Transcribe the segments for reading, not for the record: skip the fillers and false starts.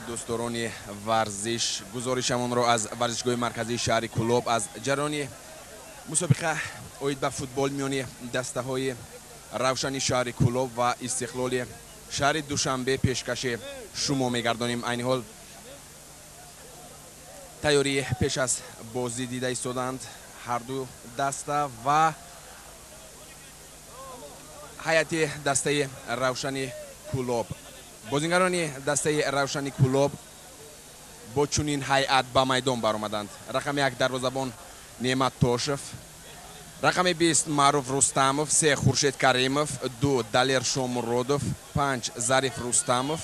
دوستداران ورزش گزارشمان را از ورزشگاه مرکزی شهر کلوب از جریان مسابقه اوید به فوتبال میان دسته های روشنی شهر کلوب و استقلال شهر دوشنبه پیشکش شما میگردانیم. این حال تیاری پیش از بازی دیده ایستادند هر دو دسته و هیئت دسته روشنی کلوب. بازیگران دسته روشنی کلوب با چنین هیئت به میدان برآمدند. رقم 1 دروازه‌بان نعمت توشف، رقم 20 معروف رستمов، 3 خورشید کریمов، 2 دلیر شامرودov، 5 ظریف رستمov،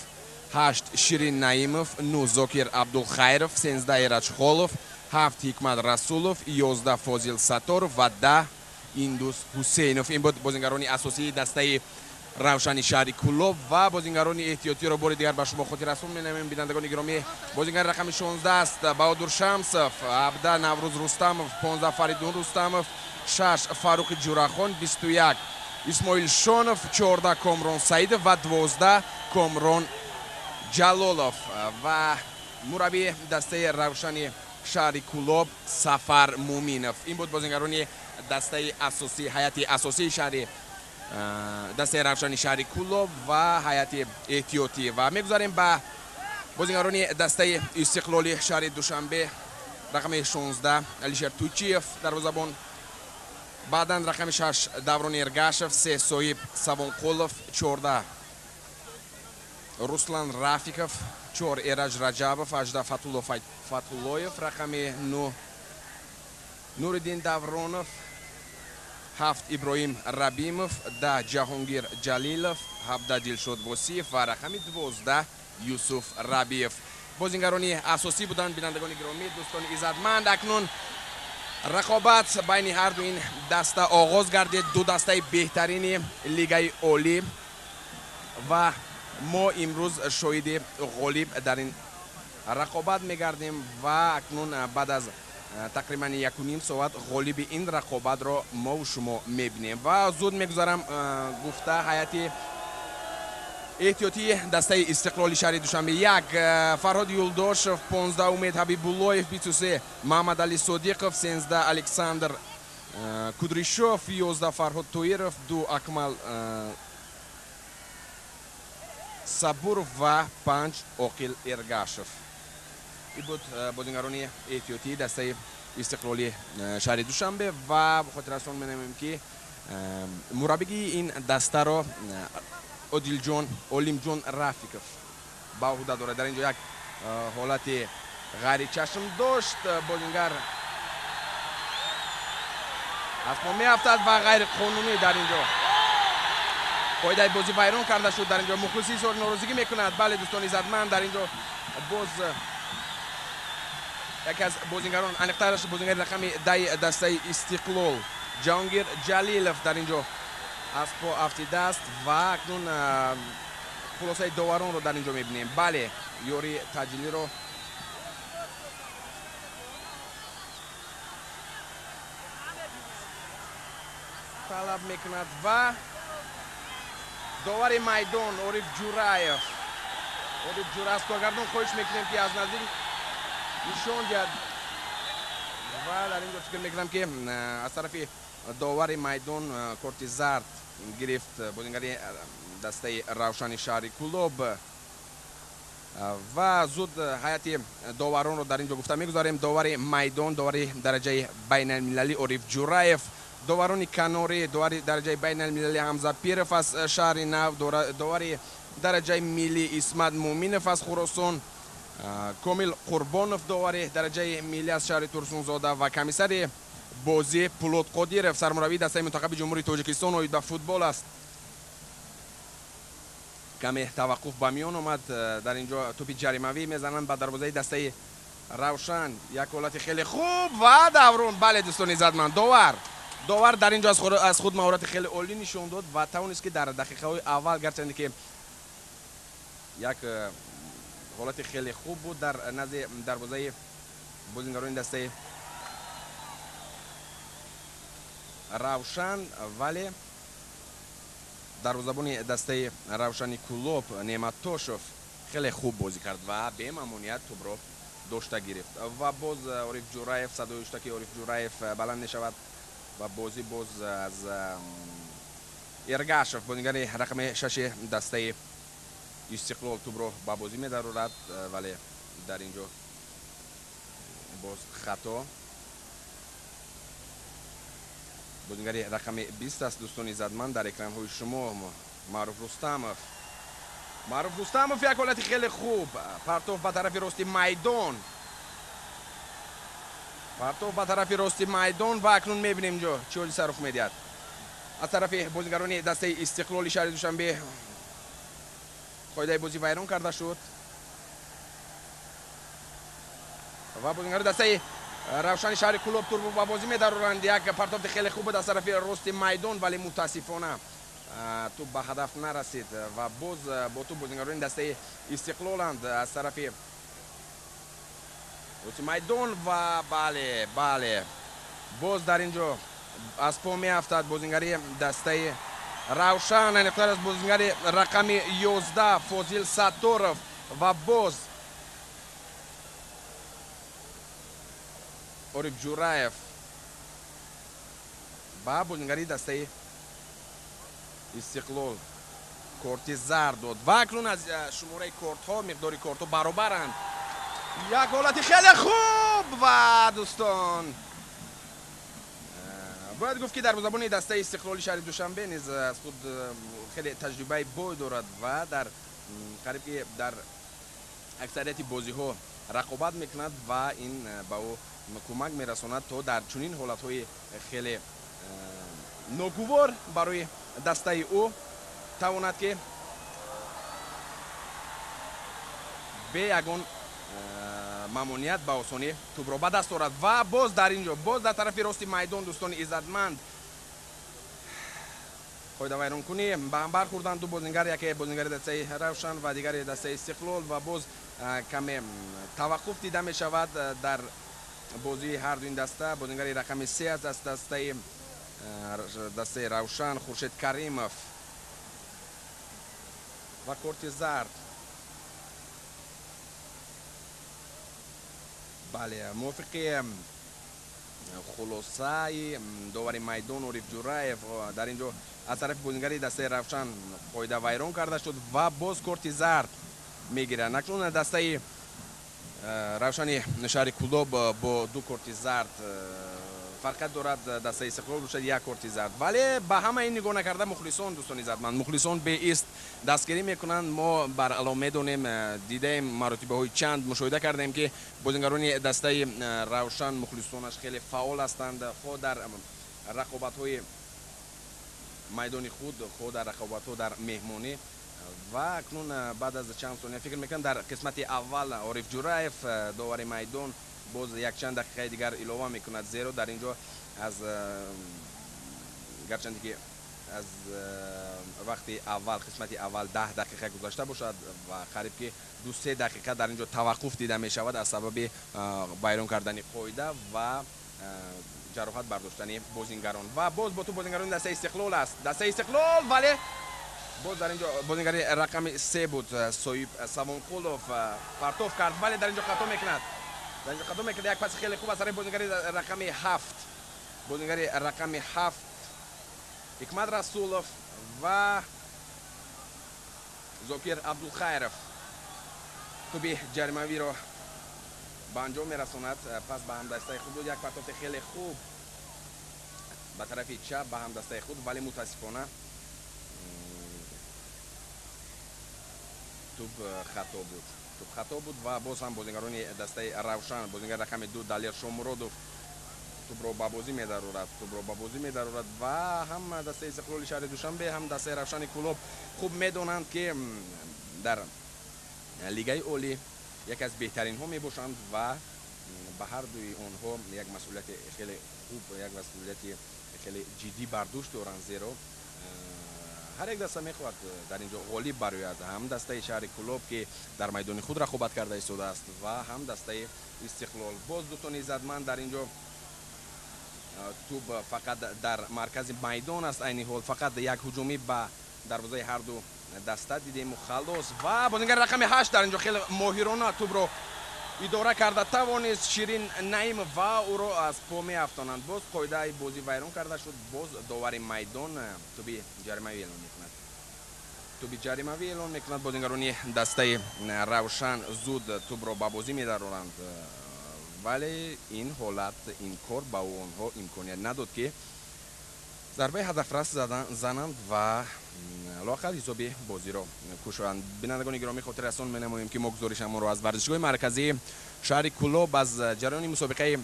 8 شیرین نعیمov، 9 زاکیر عبدالخیرov، 13 ایرجخالov، 7 حکمت رسولov، 11 فاضل ستارov و 10 ایندوس حسینov. این بود بازیگران اساسی دسته روشنی شهر کلوب و بازیگران احتیاطی را بار دیگر به شما خاطر رسون می‌نماییم. بینندگان گرامی، بازیگر رقم 16 است بهادر شمسов، 17 نوروز رستمov، 15 فریدون رستمov، 6 фаруқи ҷурахон، 21 исмоил шонов، 14 комрон саидов و 12 комрон ҷалолов و мураббии дастаи равшани шаҳри кулоб сафар мӯминов. ин буд бозигарони дастаи асосӣ, ҳайати асосии шаҳри дастаи равшани шаҳри кулоб ва ҳайати эҳтиётӣ. ва мегузарем ба бозигарони дастаи истиқлоли шаҳри душанбе. рақами 16 алишер тӯйчиев дарвозабон, баъдан рақами 6 даврон эргашев, 3 соҳиб савонқулов, 14 руслан рафиков, 4 эраҷ раҷабов, 18 фатулло фатуллоев, рақами 9 нуриддин давронов, 7 иброҳим рабимов, 10 ҷаҳонгир ҷалилов, 17 дилшод восиев ва рақами 12 юсуф рабиев. бозигарони асосӣ буданд. бинандагони гиромӣ, дӯстони иззатманд, акнун рақобат байни ҳарду ин даста оғоз гардид. ду дастаи беҳтарини лигаи олӣ ва мо имрӯз шоҳиди ғолиб дар ин рақобат мегардем ва акнун баъд аз тақрибан 1.5 соат ғолиби ин рақобатро мову шумо мебинем. ва зуд мегузарам гуфта ҳайати эҳтиётии дастаи истиқлоли шаҳри душанбе: 1 фарҳод юлдошев, 15 умед ҳабибуллоев, 23 маҳмадали содиқов, 13 александр кудришов, 11 фарҳод тоиров, 2 акмал сабуров ва 5 оқил эргашев. ин буд бозигарони эҳтиётии дастаи истиқлоли шаҳри душанбе. ва хотиррасон менамоем ки мураббии ин дастаро одилҷон олимҷон рафиков ба уҳда дорад. дар инҷо як ҳолати ғайри чашм дошт. бозигар аз мо меафтад ва ғайриқонунӣ дар инҷо қоидаи бозӣ вайрон карда шуд. дар инҷо мухлисӣ изҳори норозигӣ мекунад. бале дӯстони иззатманд, дар инҷо боз яке аз бозигарон, аниқтараш бозигари рақами 10 дастаи истиқлол ҷаҳонгир ҷалилов дар инҷо аз по афтидааст ва акнун хулосаи доваронро дар инҷо мебинем. бале ёри таъҷилиро талаб мекунад ва довари майдон ориф ҷураев. ориф ҷура аз коргардон хоҳиш мекунем ки аз наздик нишон диҳад ва дар инҷо фикр мекунам ки аз тарафи довари майдон корти зард гирифт бозигари дастаи равшани шаҳри кулоб. ва зуд ҳайати доваронро дар инҷо гуфта мегузарем. довари майдон, довари дараҷаи байналмилалӣ ориф ҷураев, доварони канорӣ, довари дараҷаи байналмилалӣ ҳамза пиров аз шаҳри нав, довари дараҷаи миллӣ исмат мӯминов аз хуросон, комил қурбонов довари дараҷаи миллӣ аз шаҳри турсунзода ва комиссари бозӣ пулот қодиров, сармураббии дастаи мунтахаби ҷумҳури тоҷикистон оид ба футбол аст. каме таваққуф ба миён омад. дар инҷо тӯпи ҷаримавӣ мезананд ба дарвозаи дастаи равшан. як ҳолати хеле хуб ва даврун. бале дӯстони иззатманд, довар дар инҷо аз худ маҳорати хеле олӣ нишон дод ва тавонист ки дар дақиқаҳои аввал гарчанде ки як ҳолати хеле хуб буд дар назди дарвозаи бозигарони дастаи равшан, вале дарвозабони дастаи равшани кулоб Неъмат Тошев خیلی خوب بازی کرد و به مامونیت توپ را داشته گرفت و باز عارف جورایف صدای که عارف جورایف بلند نشود و بازی باز از ارگاشف بازیگر رقم 6 دسته استقلال توپ را با بازی می‌دارد ولی در اینجا باز خطا. بازیگر رقم 20 است دوستان عزتمند در اکران های شما معروف رستمov یک حالت خیلی خوب پرتو به طرف راستی میدان و اکنون میبینیم اینجا چه حادثه رخ میدهد از طرف بازیگران دسته استقلال شهر دوشنبه. قاعده بازی ویران کرده شد و بازیگران دسته روشن شهر کلوب تور با بازی می‌دارند. یک پرتاب خیلی خوب از طرف راستی میدان ولی متاسفانه تو به هدف نرسید و باز با تو بازیگران دسته استقلالند از طرف راستی میدان و بله باز در اینجا از پا میافتد بازیگری دسته روشن انقدر از بازیگر رقم 11 فاضل ستارов و باز عارف جورایف با بازیگری دسته استقلال کارت زرد داد و اکنون از شماره کارت ها مقداری کارت ها برابرند. یک حالت خیلی خوب و دوستان باید گفت که در زبان دسته استقلال شهر دوشنبه نیز از خود خیلی تجربه باید دارد و در قریب که در اکثریت بازی ها رقابت میکند و این به او کمک میرساند تا در چنین حالت های خیلی ناگوار برای دسته او تواند که به یگان مامونیت با آسانی توپ را به دست دارد و باز در اینجا باز در طرف راستی میدان دوستان عزتمند قاعده ویران کنی به هم برخوردند دو بازیگر یکی بازیگر دسته روشن و دیگر دسته استقلال و باز کمی توقف دیده می شود در بازی هر دو این دسته. بازیگر رقم 3 از دسته روشن خورشید کریمов و کارت زرد. بله موافق خلاصه داور میدان عارف جورایف در اینجا از طرف بازیگری دسته روشن قاعده ویران کرده شد و باز کارت زرد میگیرند. اکنون دسته روشن شهر کلوب با دو کارت زرد فرق دارد. دسته استقلال باشد یک کارت زرد ولی به همه این نگاه نکرده مخلصان دوستان عزتمند مخلصان به است دستگیری میکنند. ما بر علامه دونیم دیدیم مراتبه های چند مشاهده کردیم که بازیگران دسته روشن مخلصانش خیلی فعال هستند خود در رقابت های میدان خود خود در رقابت ها در مهمانی و اکنون بعد از چند ثانیه فکر میکنم در قسمت اول عارف جورایف داور میدان باز یک چند دقیقه دیگر علاوه میکند زیرا در اینجا از گرچند که از وقتی اول قسمت اول 10 دقیقه گذشته باشد و قریب که 2-3 دقیقه در اینجا توقف دیده می شود از سبب بیرون کردن قاعده و جراحت برداشتن بازیگران و باز با تو بازیگران دسته استقلال است. دسته استقلال ولی باز در اینجا بازیگر رقم 3 بود سویب سوانقولوف پرتوف کرد ولی در اینجا خطا میکند. در اینجا خطا میکند. یک پاس خیلی خوب از طرف بازیگر رقم 7 بازیگر رقم 7 حکمت رسولov و زاکر عبدالخیرov توپ جریمه‌ای را به انجام میرساند. پس به هم دسته خود بود یک پرتاب خیلی خوب به طرف چپ به هم دسته خود ولی متاسفانه توپ خطا بود و باز هم بازیگران دسته روشن بازیگر رقم 2 دالیر شومرودوف توپ را به بازی می‌دارد و هم دسته استقلال شهر دوشنبه هم دسته روشن کلوب خوب میدونند که در لیگای اولی یک از بهترین ها میباشند و به هر دوی آنها یک مسئولیت خیلی خوب یک مسئولیت خیلی جدی برداشت دارند زیرا هر یک دسته میخواهد در اینجا غالب برآید. هم دسته شهر کلوب که در میدان خود رقابت کرده ایستاده است و هم دسته استقلال. باز دوستان عزتمند در اینجا توپ فقط در مرکز میدان است. عین حال فقط یک هجومی به دروازه هر دو даста дидем халос ва бозингар рақами 8 дар инҷо хеле моҳирона тӯбро идора карда тавонист Ширин Наим ва ӯро аз по меафтонанд. Боз қоидаи бозӣ вайрон карда шуд. Боз довари майдон туби ҷаримавӣ эълон мекунад. туби ҷаримавӣ эълон мекунад. Бозингарони дастаи Равшан зуд тӯбро ба бозӣ медароранд, вале ин ҳолат, ин кор ба онҳо имконият надод ки зарбаи ҳадафрас зананд ва лоақал ҳисоби бозиро кушоянд. Бинандагони гиромӣ, хотири расон менамоем ки мо гузоришамонро аз варзишгоҳи марказии шаҳри Кӯлоб аз ҷараёни мусобиқаи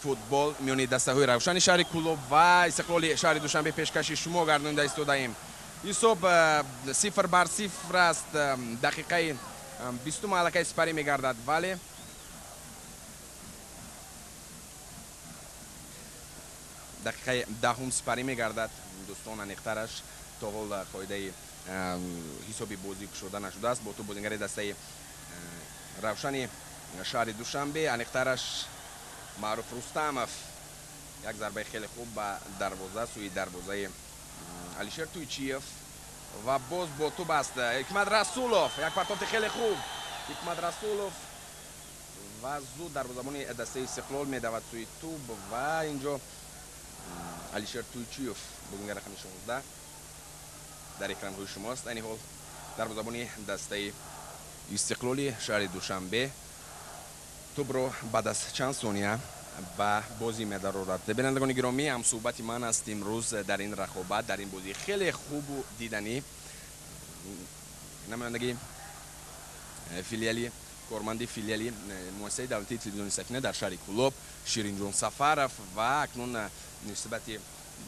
футбол миёни дастаҳои Равшани шаҳри Кӯлоб ва Истиқлоли шаҳри Душанбе пешкаши шумо гардонида истодаем. ҳисоб 0-0 аст. дақиқаи 20 аллакай сипарӣ мегардад, вале дақиқаи 10 сипарӣ мегардад. дӯстон аниқтараш то ҳол қоидаи ҳисоби бозӣ кушода нашудааст. бо ту бозингари дастаи Равшани шаҳри Душанбе, аниқтараш Маъруф Рустамов. як зарбаи хеле хуб ба дарвоза, сӯи дарвозаи Алишер Туйчиев ва боз бо туб аст Ҳикмат Расулов. як партофти хеле хуб Ҳикмат Расулов ва зуд дарвозабони дастаи Истиқлол медавад сӯи туб ва инҷо Алишер Туйчиев бозингар рақами 16 дар экранҳои шумост. айни ҳол дарвозабони дастаи Истиқлоли шаҳри Душанбе тӯбро баъд аз чанд сония ба бозӣ медарорад. Бинандагони гиромӣ, ҳамсӯҳбати ман аст имрӯз дар ин рақобат, дар ин бозӣ хеле хубу диданӣ. намояндаги филиали корманди филиали муассисаи давлатии телевизиони Сакина дар шаҳри Кӯлоб Ширинҷон Сафаров ва акнун нисбати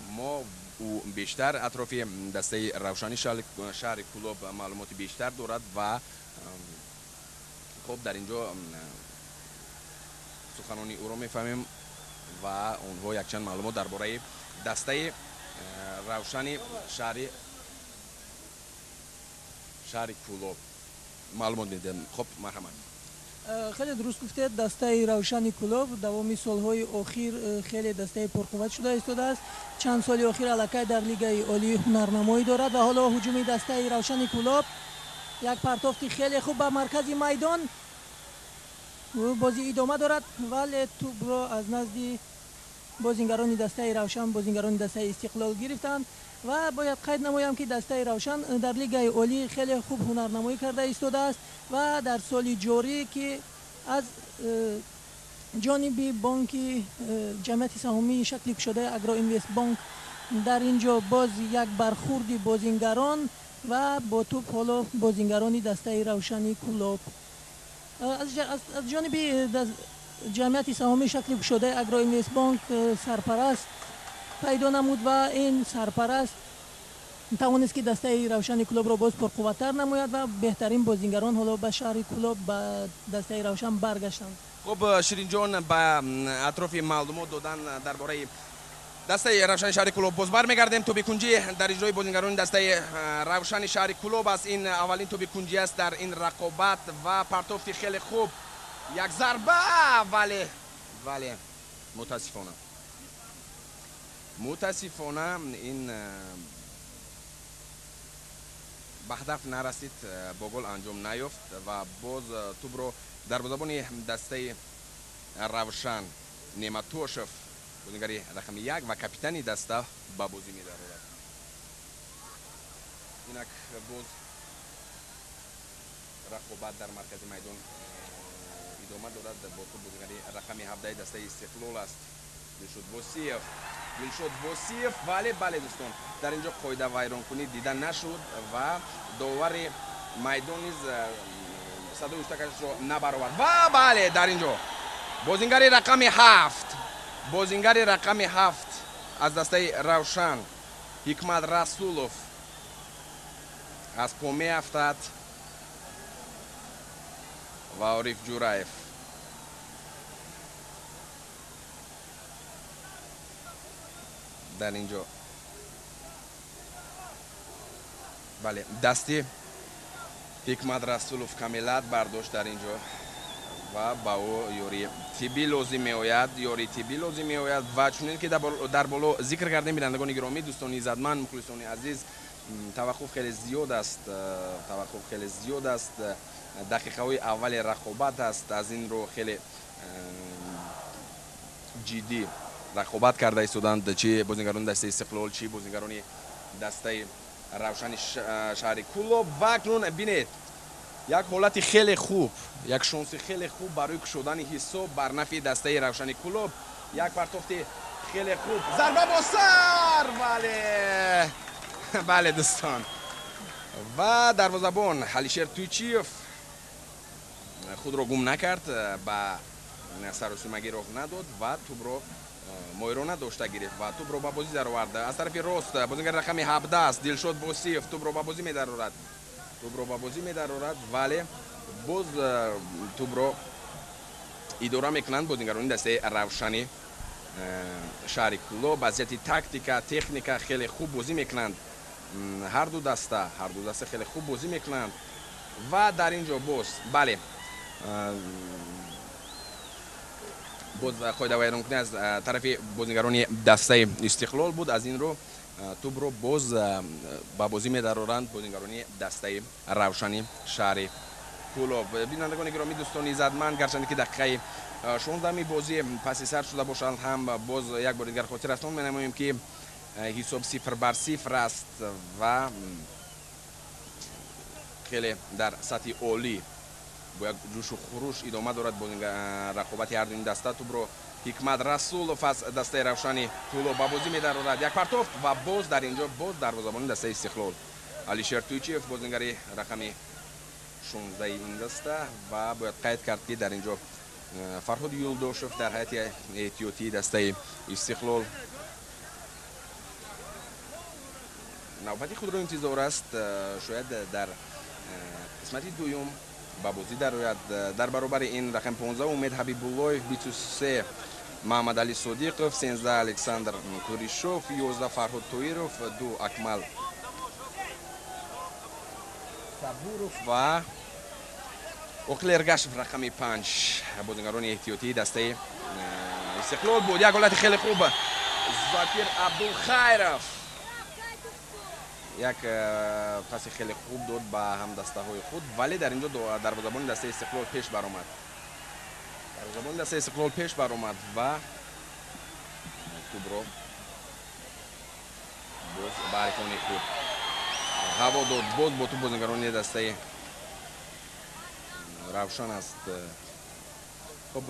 мо ӯ бештар атрофи дастаи Равшани шаҳри Кӯлоб маълумоти бештар дорад ва хоб дар инҷо суханони ӯро мефаҳмем ва онҳо якчанд маълумот дар бораи дастаи Равшани шаҳри Кӯлоб маълумот медиҳем. хоб марҳамат. خیلی درست گفته. دسته روشن کلوب دوامی سالهای اخیر خیلی دسته پرقوت شده ایستاده است. چند سال اخیر علاقه در لیگ عالی هنرنمایی دارد و حالا هجوم دسته روشن کلوب یک پرتافت خیلی خوب به مرکز میدان بازی ادامه دارد، ولی توپ را از نزد بازیگران دسته روشن بازیگران دسته استقلال گرفتند و باید قید نمایم که دسته روشن در لیگ عالی خیلی خوب هنرنمایی کرده ایستاده است و در سال جاری که از جانب بانک جمعیت سهامی شکل شده اگرا اینوست بانک در اینجا باز یک برخورد بازیگران و با توپ حالا بازیگران دسته روشنی کلوب از جانب جمعیت سهامی شکل شده اگرا اینوست بانک سرپرست پیدا نمود و این سرپرست توانست که دسته روشن کلوب را باز پرقوت‌تر نماید و بهترین بازیگران حالا به شهر کلوب به دسته روشن برگشتند. خب شیرین جان با اطراف معلومات دادن درباره دسته روشن شهر کلوب باز برمیگردیم. توپ کنجی در اجرای بازیگران دسته روشن شهر کلوب است. این اولین توپ کنجی است در این رقابت و پرتافت خیلی خوب، یک ضربه ولی متاسفانه این به هدف نرسید، با گل انجام نیافت و باز توپ رو دروازه‌بان دسته روشن نعمتوشف بازیگر رقم 1 و کاپیتان دسته به بازی می‌دارد. اینک باز رقابت در مرکز میدان ادامه دارد. با تو بازیگر رقم 17 دسته استقلال است دلشد وصیف ولی بله دوستان در اینجا قاعده ویران کنی دیدن نشد و داور میدان نیز صدای اشتکش رو نبرآورد و بله در اینجا بازیگر رقم 7 از دسته روشن حکمت رسولوف از پا میافتد و عارف جورایف در اینجا بله دستی حکمت رسولوف کاملت برداشت در اینجا و با او یوری تیبی لازم می آید و چونین که در بالا ذکر کردیم بینندگان گرامی، دوستان عزتمند، مخلصان عزیز، таваққуф хеле зиёд аст, таваққуф хеле зиёд аст. дақиқаҳои аввали рақобат аст. аз ин рӯ хеле ҷиддӣ рақобат карда истоданд, чи бозингарони дастаи Истиқлол, чи бозингарони дастаи Равшани шаҳри Кӯлоб. ва акнун бинед як ҳолати хеле хуб, як шонси хеле хуб барои кушодани ҳисоб бар нафи дастаи Равшани Кӯлоб. як партофти хеле хуб, зарба бо сар, бале бале дӯстон. ва дарвозабон Алишер Туйчиев худро гум накард, ба саросимагӣ роҳ надод ва тӯбро моирона дошта гирифт ва тӯбро ба бозӣ даровард. аз тарафи рост бозингари рақами 17 аст Дилшод Босиев тӯбро ба бозӣ медарорад. тӯбро ба бозӣ медарорад, вале боз тӯбро идора мекунанд бозингарони дастаи Равшани шаҳри Кӯлоб. вазъияти тактика, техника хеле хуб бозӣ мекунанд. ҳарду даста хеле хуб бозӣ мекунанд. ва дар ин ҷо боз бале боз қоида вайронкунӣ аз тарафи бозингарони дастаи Истиқлол буд. аз ин рӯ тӯбро боз ба бозӣ медароранд бозингарони дастаи Равшани шаҳри Кӯлоб. бинандагони гиромӣ, дӯстони иззатманд, гарчанде ки дақиқаи 16-ми бозӣ паси сар шуда бошанд, ҳам боз як бори дигар хотир расон менамоем ки ҳисоб 0-0 аст ва хеле дар сатҳи олӣ бо як ҷӯшу хуруш идома дорад рақобати ҳарду ин даста. тӯбро Ҳикмат Расулов аз дастаи Равшани Кӯлоб ба бозӣ медарорад. як партофт ва боз дар ин ҷо боз дарвозабони дастаи Истиқлол Алишер Туйчиев бозингари рақами 16 ин даста. ва бояд қайд кард ки дар ин ҷо Фарҳод Юлдошев дар ҳайати эҳтиётии дастаи Истиқлол навбати худро интизор аст. шояд дар қисмати дуюм ба бозӣ дарояд. дар баробари ин рақами 15 Умед Ҳабибуллоев, 23 Маҳмад Али Содиқов, 13 Александр Куришов, 11 Фарҳод Тоиров, 2 Акмал Сабуров ва Оқил Эргашев рақами 5 бозингарони эҳтиётии дастаи Истиқлол буд. як ҳолати хеле хуб Закир Абдулхайров як паси хеле хуб дод ба ҳамдастаҳои худ, вале дар ин ҷо дарвозабони дастаи Истиқлол пеш баромад. дарвозабони дастаи Истиқлол пеш баромад ва тӯбро боз ба ҳарикони худ ҳаво дод. боз бо тӯб бозингарони дастаи Равшан аст. хуб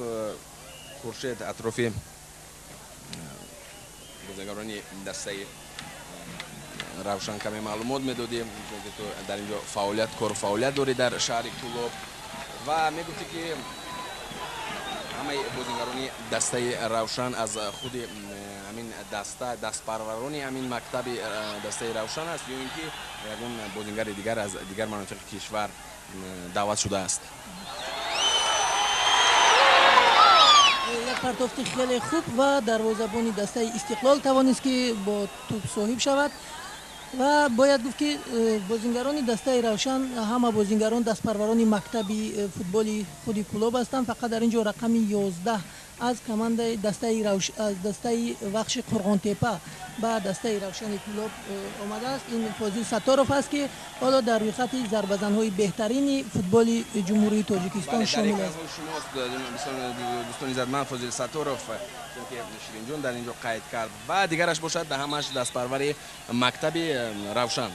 Хуршед атрофи бозингарони дастаи Равшан каме маълумот медодем, чунки ту дар ин ҷо фаъолият, кору фаъолият дорӣ дар шаҳри Кӯлоб ва мегуфтӣ ки ҳамаи бозингарони дастаи Равшан аз худи ҳамин даста дастпарварони ҳамин мактаби дастаи Равшан аст ё ин ки ягон бозингари дигар аз дигар манотиқи кишвар даъват шудааст. як партофти хеле хуб ва дарвозабони дастаи Истиқлол тавонист ки бо тӯб соҳиб шавад. ва бояд гуфт ки бозингарони дастаи Равшан ҳама бозингарон дастпарварони мактаби футболи худи Кӯлоб ҳастанд. фақат дар ин ҷо рақами 11 аз командаи дастаи вахши Қурғонтепа ба дастаи Равшани Кӯлоб омадааст. ин Фозил Сатторов аст ки ҳоло дар рӯйхати зарбазанҳои беҳтарини футболи ҷумҳурии Тоҷикистон шомил аст. дӯстони иззатманд Фозил Сатторов чунки Ширинҷон дар ин ҷо қайд кард ва дигараш бошад ҳамаш дастпарвари мактаби Равшан.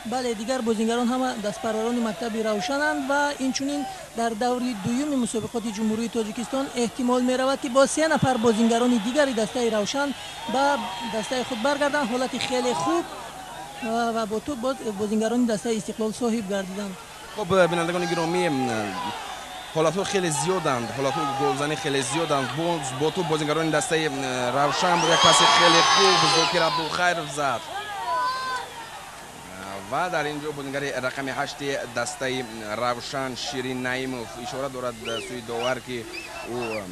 бале, дигар бозингарон ҳама дастпарварони мактаби Равшананд ва инчунин дар даври дуюми мусобиқоти ҷумҳурии Тоҷикистон эҳтимол меравад ки бо 3 нафар бозингарони дигари дастаи Равшан ба дастаи худ баргарданд. ҳолати хеле хуб ва бо тӯб бозингарони дастаи Истиқлол соҳиб гардиданд. хуб бинандагони гиромӣ, ҳолатҳо хеле зиёданд, ҳолатҳои голзанӣ хеле зиёданд. бо тӯб бозингарони дастаи Равшан як паси хеле хуб Зокир Абдулхайров зад ва дар ин ҷо бозингари рақами 8 дастаи Равшан Ширин Наимов ишора дорад сӯи довар ки ӯ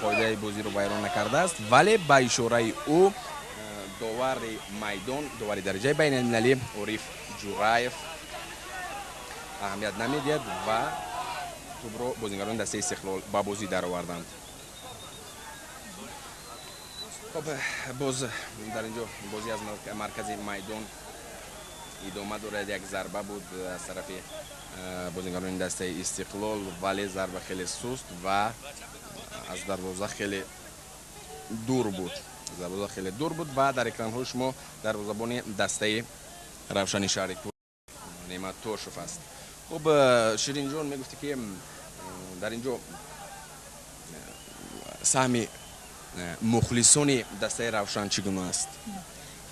қоидаи бозиро вайрон накардааст, вале ба ишораи ӯ довари майдон, довари дараҷаи байналмилалӣ Ориф Ҷураев аҳамият намедиҳад ва тӯбро бозингарони дастаи Истиқлол ба бозӣ дароварданд. хуб боз дар ин ҷо бозӣ аз маркази майдон идома дорад. Як зарба буд аз тарафи бозингарони дастаи Истиқлол, вале зарба хеле суст ва аз дарвоза хеле дур буд. Дарвоза хеле дур буд ва дар экранҳои шумо дарвозабони дастаи Равшани шаҳри Немат Торшов аст. Хуб Ширинҷон мегуфти ки дар инҷо саҳми мухлисони дастаи Равшан чӣ гуна аст?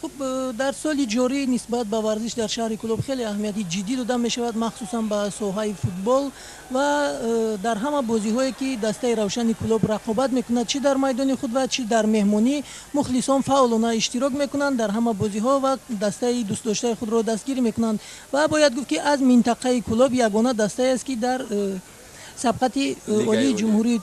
خب در سال جاری نسبت به ورزش در شهر کلوب خیلی اهمیت جدی داده می شود، مخصوصا به ساحه فوتبال و در همه بازی هایی که دسته روشن کلوب رقابت میکند، چی در میدان خود و چی در مهمانی، مخلصان فعالانه اشتراک میکنند در همه بازی ها و دسته دوست داشته خود را دستگیری میکنند و باید گفت که از منطقه کلوب یگانه دسته است که در سبقت عالی جمهوری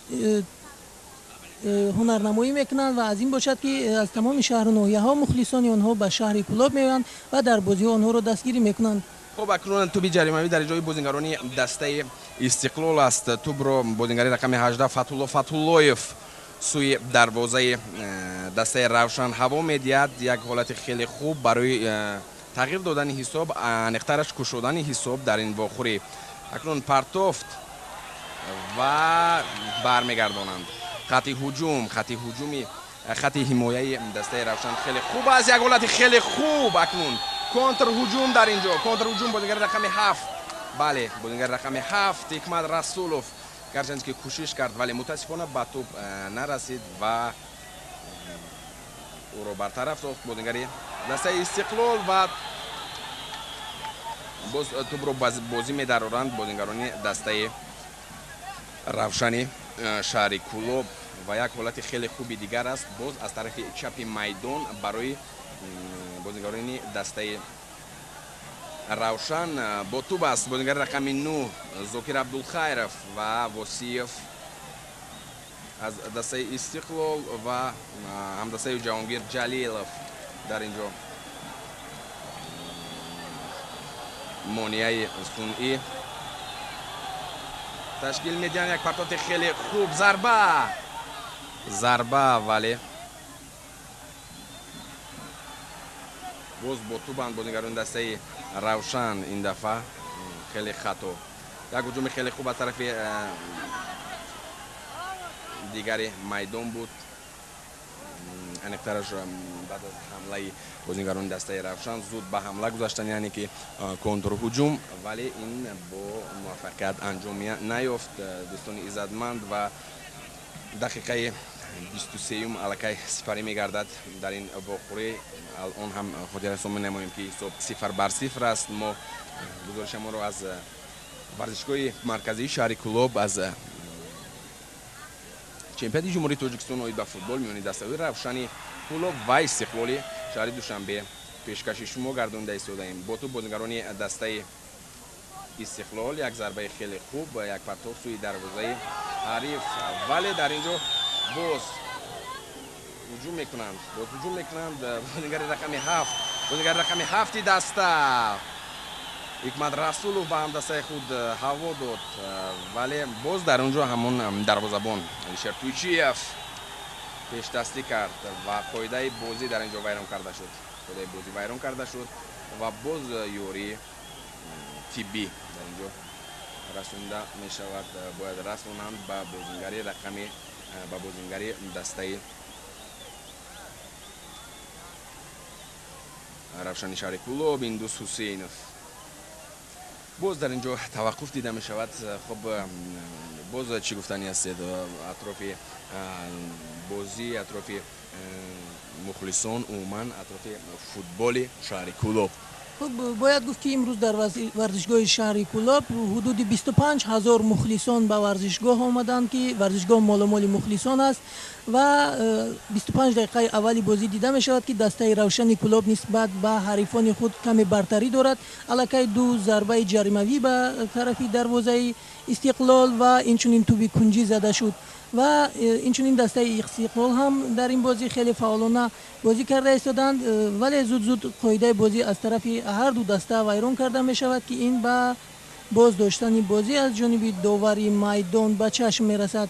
هنرنمایی میکنند و از این باشد که از تمام شهر و ناحیه ها مخلصان آنها به شهر کلوب میآیند و در بازی ها آنها را دستگیری میکنند. خب اکنون توپ جریمه‌ای در جای بازیگرانی دسته استقلال است. توپ را بازیگری رقم 18 فتح‌الله فتح‌الله‌یف سوی دروازه دسته روشن هوا میدهد. یک حالت خیلی خوب برای تغییر دادن حساب، انخترش کشودن حساب در این واخوری. اکنون پرتافت و برمیگردانند. خط هجومی خط حمایه دسته روشن خیلی خوب است. یک حالت خیلی خوب اکنون کنتر هجوم در اینجا. کنتر هجوم بازیگر رقم 7. بله بازیگر رقم 7 حکمت رسولوف گرچند که کوشش کرد ولی متاسفانه به توپ نرسید و او را برطرف ساخت بازیگری دسته استقلال و باز توپ را بازی می‌دارند بازیگران دسته روشن شهر کلوب و یک حالت خیلی خوبی دیگر است باز از طرف چپ میدان برای بازیگران دسته روشن. با توپ است بازیگر رقم 9 زاکر عبدالخیرов و واسیف از دسته استقلال و همدسته جهانگیر جلیلов در اینجا مانعی صنعی تشکیل میدن. یک پرتات خیلی خوب ضربه ولی باز با توپند بازیگران دسته روشن این دفعه خیلی خطا. یک هجوم خیلی خوب از طرف دیگری میدان بود. انکترش بعد از حمله بازیگران دسته روشن زود به حمله گذاشتن، یعنی که کنتر هجوم، ولی این با موفقیت انجام نیافت. دوستان عزتمند و دقیقه 23 الکی سپری میگردد در این واقعه. الان هم خود رسوم نماییم که حساب 0-0 است. ما گزارش ما رو از ورزشگاه مرکزی شهر کلوب از چمپیونات جمهوری تاجیکستان اوید به فوتبال میانی دسته روشنی کلوب و استقلالی شهر دوشنبه پیشکش شما گردونده ایستاده ایم. با تو بازیگران دسته استقلال یک ضربه خیلی خوب و یک پرتاب سوی دروازه حریف، ولی در اینجا باز هجوم میکنند. بازیگر رقم 7 بازیگر رقم 7 دسته حکمت رسولوف به هم دسته خود هوا داد، ولی باز در اونجا همون دروازه‌بان علیشر تویچیف پیش دستی کرد و قاعده بازی در اینجا ویران کرده شد و باز یوری تیبی در اینجا رسونده می شود. باید رسونند به بازیگری رقمی به بازیگری دسته روشن شهر کلوب ایندوس حسینов. باز در اینجا توقف دیده می شود. خب باز چی گفتنی هستید اطراف بازی، اطراف مخلصان، عموما اطراف فوتبال شهر کلوب؟ خب باید گفت که امروز در ورزشگاه شهر کلوب حدود 25,000 مخلصان به ورزشگاه آمدند که ورزشگاه مال مخلصان است و 25 دقیقه اولی بازی دیده می شود که دسته روشن کلوب نسبت به حریفان خود کمی برتری دارد. الکی 2 ضربه جریمه‌ای به طرف دروازه استقلال و اینچنین توپ کنجی زده شد و اینچنین دسته استقلال هم در این بازی خیلی فعالانه بازی کرده ایستادند، ولی زود قاعده بازی از طرف هر دو دسته ویران کرده می شود که این به باز داشتن بازی از جانب داوری میدان به چشم می رسد.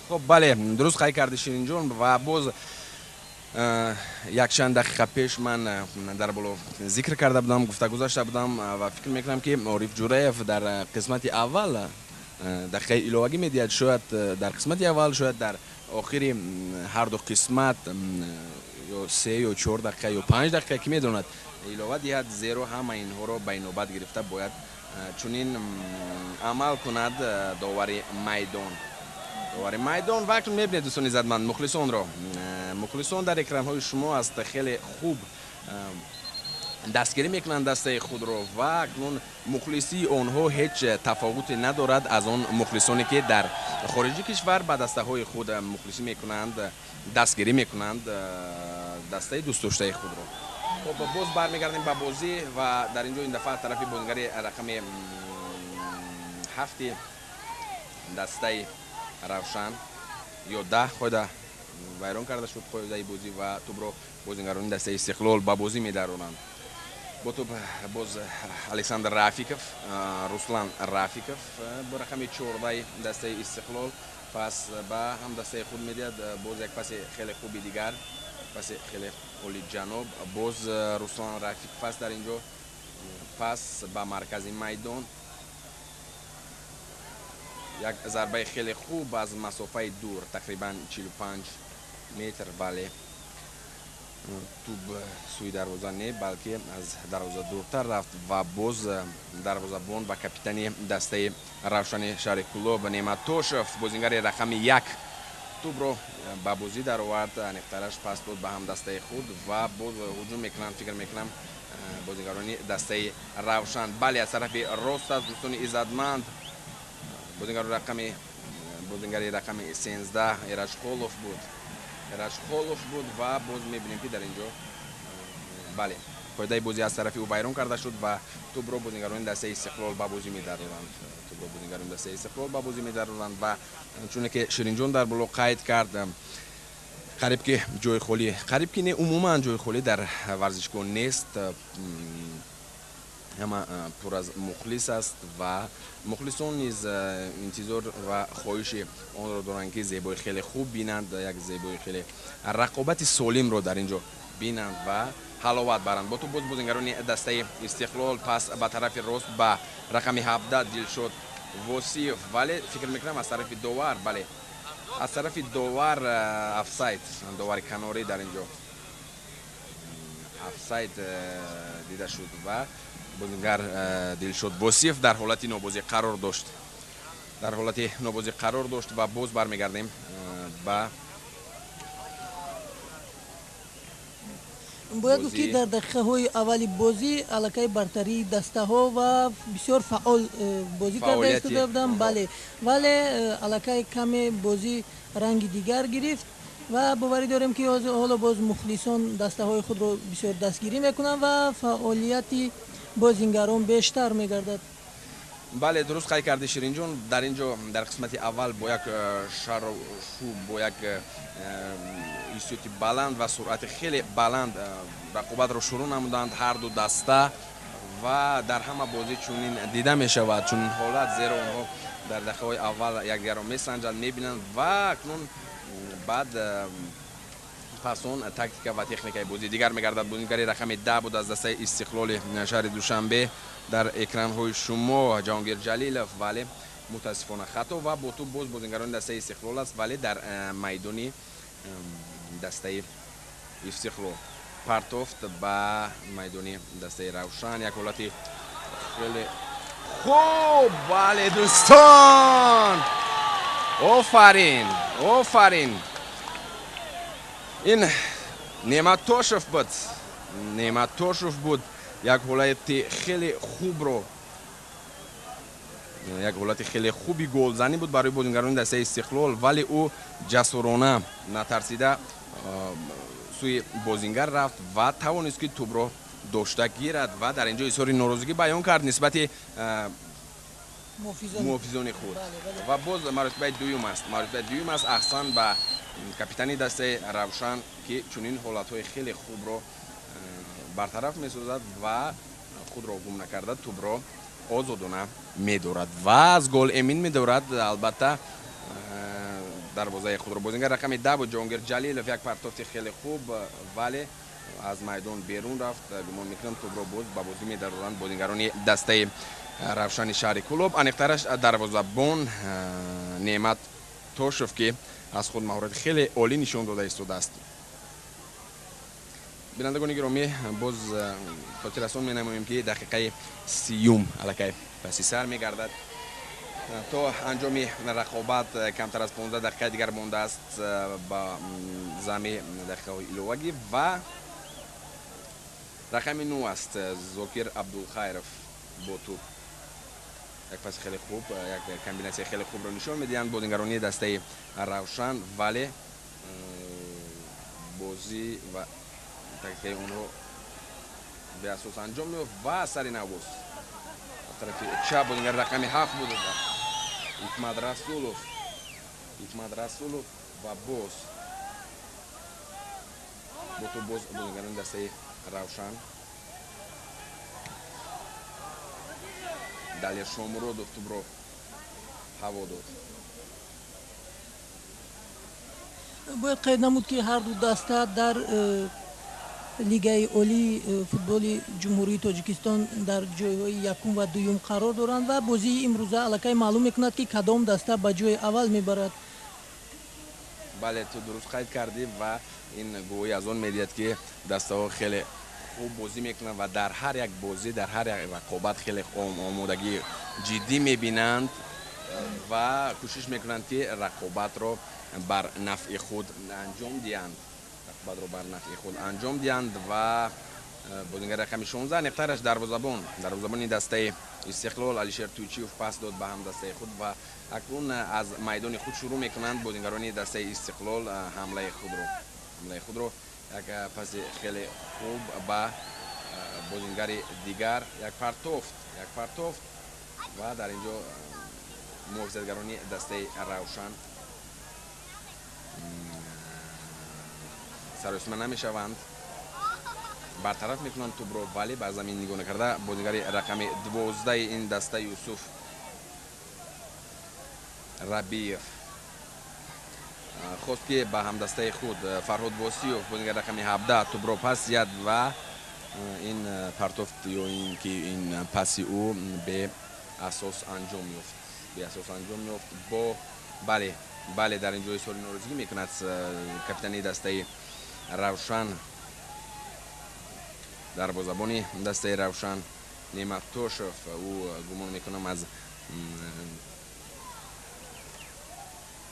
خب بله درست خواهی کرده شیرین جان و باز якчанд дақиқа пеш ман дар боло зикр карда будам, гуфта гузашта будам ва фикр мекунам ки Ориф Ҷураев дар қисмати аввал дақиқаи иловагӣ медиҳад. Шояд дар қисмати аввал, шояд дар охири ҳарду қисмат ё 3 ё 4 дақиқа ё 5 дақиқа ки медонад илова диҳад, зеро ҳама инҳоро ба инобат гирифта бояд чунин амал кунад довари майдон. довари майдон ва акнун мебинед дӯстони иззатманд мухлисон дар экранҳои шумо аст, хеле хуб дастгирӣ мекунанд дастаи худро ва акнун мухлисии онҳо ҳеҷ тафовуте надорад аз он мухлисоне ки дар хориҷи кишвар ба дастаҳои худ мухлисӣ мекунанд, дастгирӣ мекунанд дастаи дӯстдоштаи худро. хоб боз бармегардем ба бозӣ ва дар ин ҷо ин дафъа тарафи бозингари рақами 7 дастаи равшан ё 10 қоида вайрон карда шуд қоидаи бозӣ ва тӯбро бозингарони дастаи Истиқлол ба бозӣ медаронанд. бо тӯб боз Александр Рафиков, Руслан Рафиков бо рақами 14 дастаи Истиқлол пас ба ҳам дастаи худ медиҳад. боз як паси хеле хуби дигар, паси хеле олиҷаноб, боз Руслан Рафиков аст дар ин ҷо. пас ба маркази майдон як зарбаи хеле хуб аз масофаи дур, тақрибан 45 метр. бале тӯб сӯи дарвоза не, балки аз дарвоза дуртар рафт ва боз дарвозабон ва капитани дастаи равшани шаҳри Кӯлоб Неъматошев, бозингари рақами 1 тӯбро ба бозӣ даровард. анихтараш пас дод ба ҳам дастаи худ ва боз ҳуҷум мекунанд, фикр мекунам бозингарони дастаи равшан. бале аз тарафи рост аст дӯстони иззатманд, бозингари рақами 13 Эрашхолов буд ва боз мебинем ки дар ин ҷо бале қоидаи бозӣ аз тарафи ӯ вайрон карда шуд ва тӯбро бозингарони дастаи Истиқлол ба бозӣ медаронанд. ва чуне ки Ширинҷон дар боло қайд кард, қариб ки ҷои холӣ, қариб ки не умуман ҷои холӣ дар варзишгоҳ нест. ҳама пур аз мухлис аст ва мухлисон низ интизор ва хоҳиши онро доранд ки зебои хеле хуб бинанд, як зебои хеле рақобати солимро дар ин ҷо бинанд ва ҳаловат баранд. бо ту боз бозингарони дастаи Истиқлол пас ба тарафи рост ба рақами 17 Дилшод Восиев, вале фикр мекунам аз тарафи довар, бале аз тарафи довар офсайд, довари канорӣ дар ин ҷо офсайд дида шуд ва бозингар Дилшод Восиев дар ҳолати нобозӣ қарор дошт ва боз бармегардем ба бояд гуфт ки дар дақиқаҳои аввали бозӣ аллакай бартарии дастаҳо ва бисёр фаъол бозӣ карда истода буданд. бале вале аллакай каме бозӣ ранги дигар гирифт ва боварӣ дорем ки ҳоло боз мухлисон дастаҳои худро бисёр дастгирӣ мекунанд ва фаъолияти бозингарон бештар мегардад. бале дуруст қайд карди Ширинҷон. дар ин ҷо дар қисмати аввал бо як шаршу, бо як ҳиссиёти баланд ва суръати хеле баланд рақобатро шурӯъ намуданд ҳарду даста ва дар ҳама бозӣ чунин дида мешавад, чунин ҳолат, зеро онҳо дар дақиқаҳои аввал якдигарро месанҷанд, мебинанд ва акнун баъд пасон тактика ва техникаи бозӣ дигар мегардад. бозингари рақами 10 буд аз дастаи Истиқлоли шаҳри Душанбе дар экранҳои шумо Ҷаҳонгир Ҷалилов, вале мутаассифона хато ва бо ту боз бозингарони дастаи Истиқлол аст, вале дар майдони дастаи Истиқлол партофт ба майдони дастаи Равшан. як ҳолати хеле хуб, бале дӯстон, офарин. ин Неъматошев буд. як ҳолати хеле хубро, як ҳолати хеле хуби голзанӣ буд барои бозингарони дастаи Истиқлол, вале ӯ ҷасурона натарсида сӯи бозингар рафт ва тавонист ки тӯбро дошта гирад ва дар ин ҷо изҳори норозигӣ баён кард нисбати муҳофизони худ. ва боз маротибаи дуюм аст аҳсан ба капитани дастаи Равшан ки чунин ҳолатҳои хеле хубро бартараф месозад ва худро гум накарда тӯбро озодона медорад ва аз гол эмин медорад. албатта дарвозаи худро. Бозингар рақами 10 буд Ҷоҳонгир Ҷалилов, як партофти хеле хуб, вале аз майдон берун рафт. Гумон мекунам тӯбро боз ба бозӣ медароранд бозингарони дастаи Равшани шаҳри Кӯлоб. Аниқтараш дарвозабон Неъмат Тошев ки аз худ маҳорати хеле олӣ нишон дода истодааст. бинандагони гиромӣ, боз хотиррасон менамоем ки дақиқаи 30 аллакай паси сар мегардад. то анҷоми рақобат камтар аз 15 дақиқа дигар мондааст ба зами дақиқаҳои иловагӣ ва рақами 9 аст Зокир Абдулхайров бо туп. як паси хеле хуб, як комбинасияи хеле хубро нишон медиҳанд бозингарони дастаи Равшан, вале бозӣ ва тактикаи онҳо беасос анҷом меёфт ва сари навбоз аз тарафи чап бозингари рақами 7 буд Ҳикмат Расулов ва боз бо ту боз бозингарони дастаи Равшан. Далер Шомуродов тубро ҳаво дод. бояд қайд намуд ки ҳар ду даста дар лигаи олии футболи ҷумҳурии Тоҷикистон дар ҷойҳои якум ва дуюм қарор доранд ва бозии имрӯза аллакай маълум мекунад ки кадом даста ба ҷои аввал мебарад. бале ту дуруст қайд кардӣ ва ин гувоҳӣ аз он медиҳад ки дастаҳо хеле хуб бозӣ мекунанд ва дар ҳар як бозӣ, дар ҳар як рақобат хеле омодагии ҷиддӣ мебинанд ва кӯшиш мекунанд ки рақобатро бар нафъи худ анҷом диҳанд ва бозингари рақами 16 неқтараш дарвозабони дастаи Истиқлол Алишер Тӯйчиев пас дод ба ҳамдастаи худ ва акнун аз майдони худ шурӯъ мекунанд бозингарони дастаи Истиқлол ҳамлаи худро. як паси хеле хуб ба бозингари дигар, як партофт ва дар инҷо муҳофизатгарони дастаи Равшан саросима намешаванд, бартараф мекунанд тӯбро, вале ба замин нигоҳ накарда бозингари рақами 12 ин даста Юсуф Рабиев хост ки ба ҳамдастаи худ Фарҳод Восиев бозингари рақами 17 тӯбро пас зияд ва ин партофт ё ин ки ин паси ӯ беасос анҷом ёфт бо бале дар ин ҷо изҳори норозигӣ мекунад капитани дастаи Равшан, дарвозабони дастаи Равшан Неъмат Тошев. ӯ гумон мекунам аз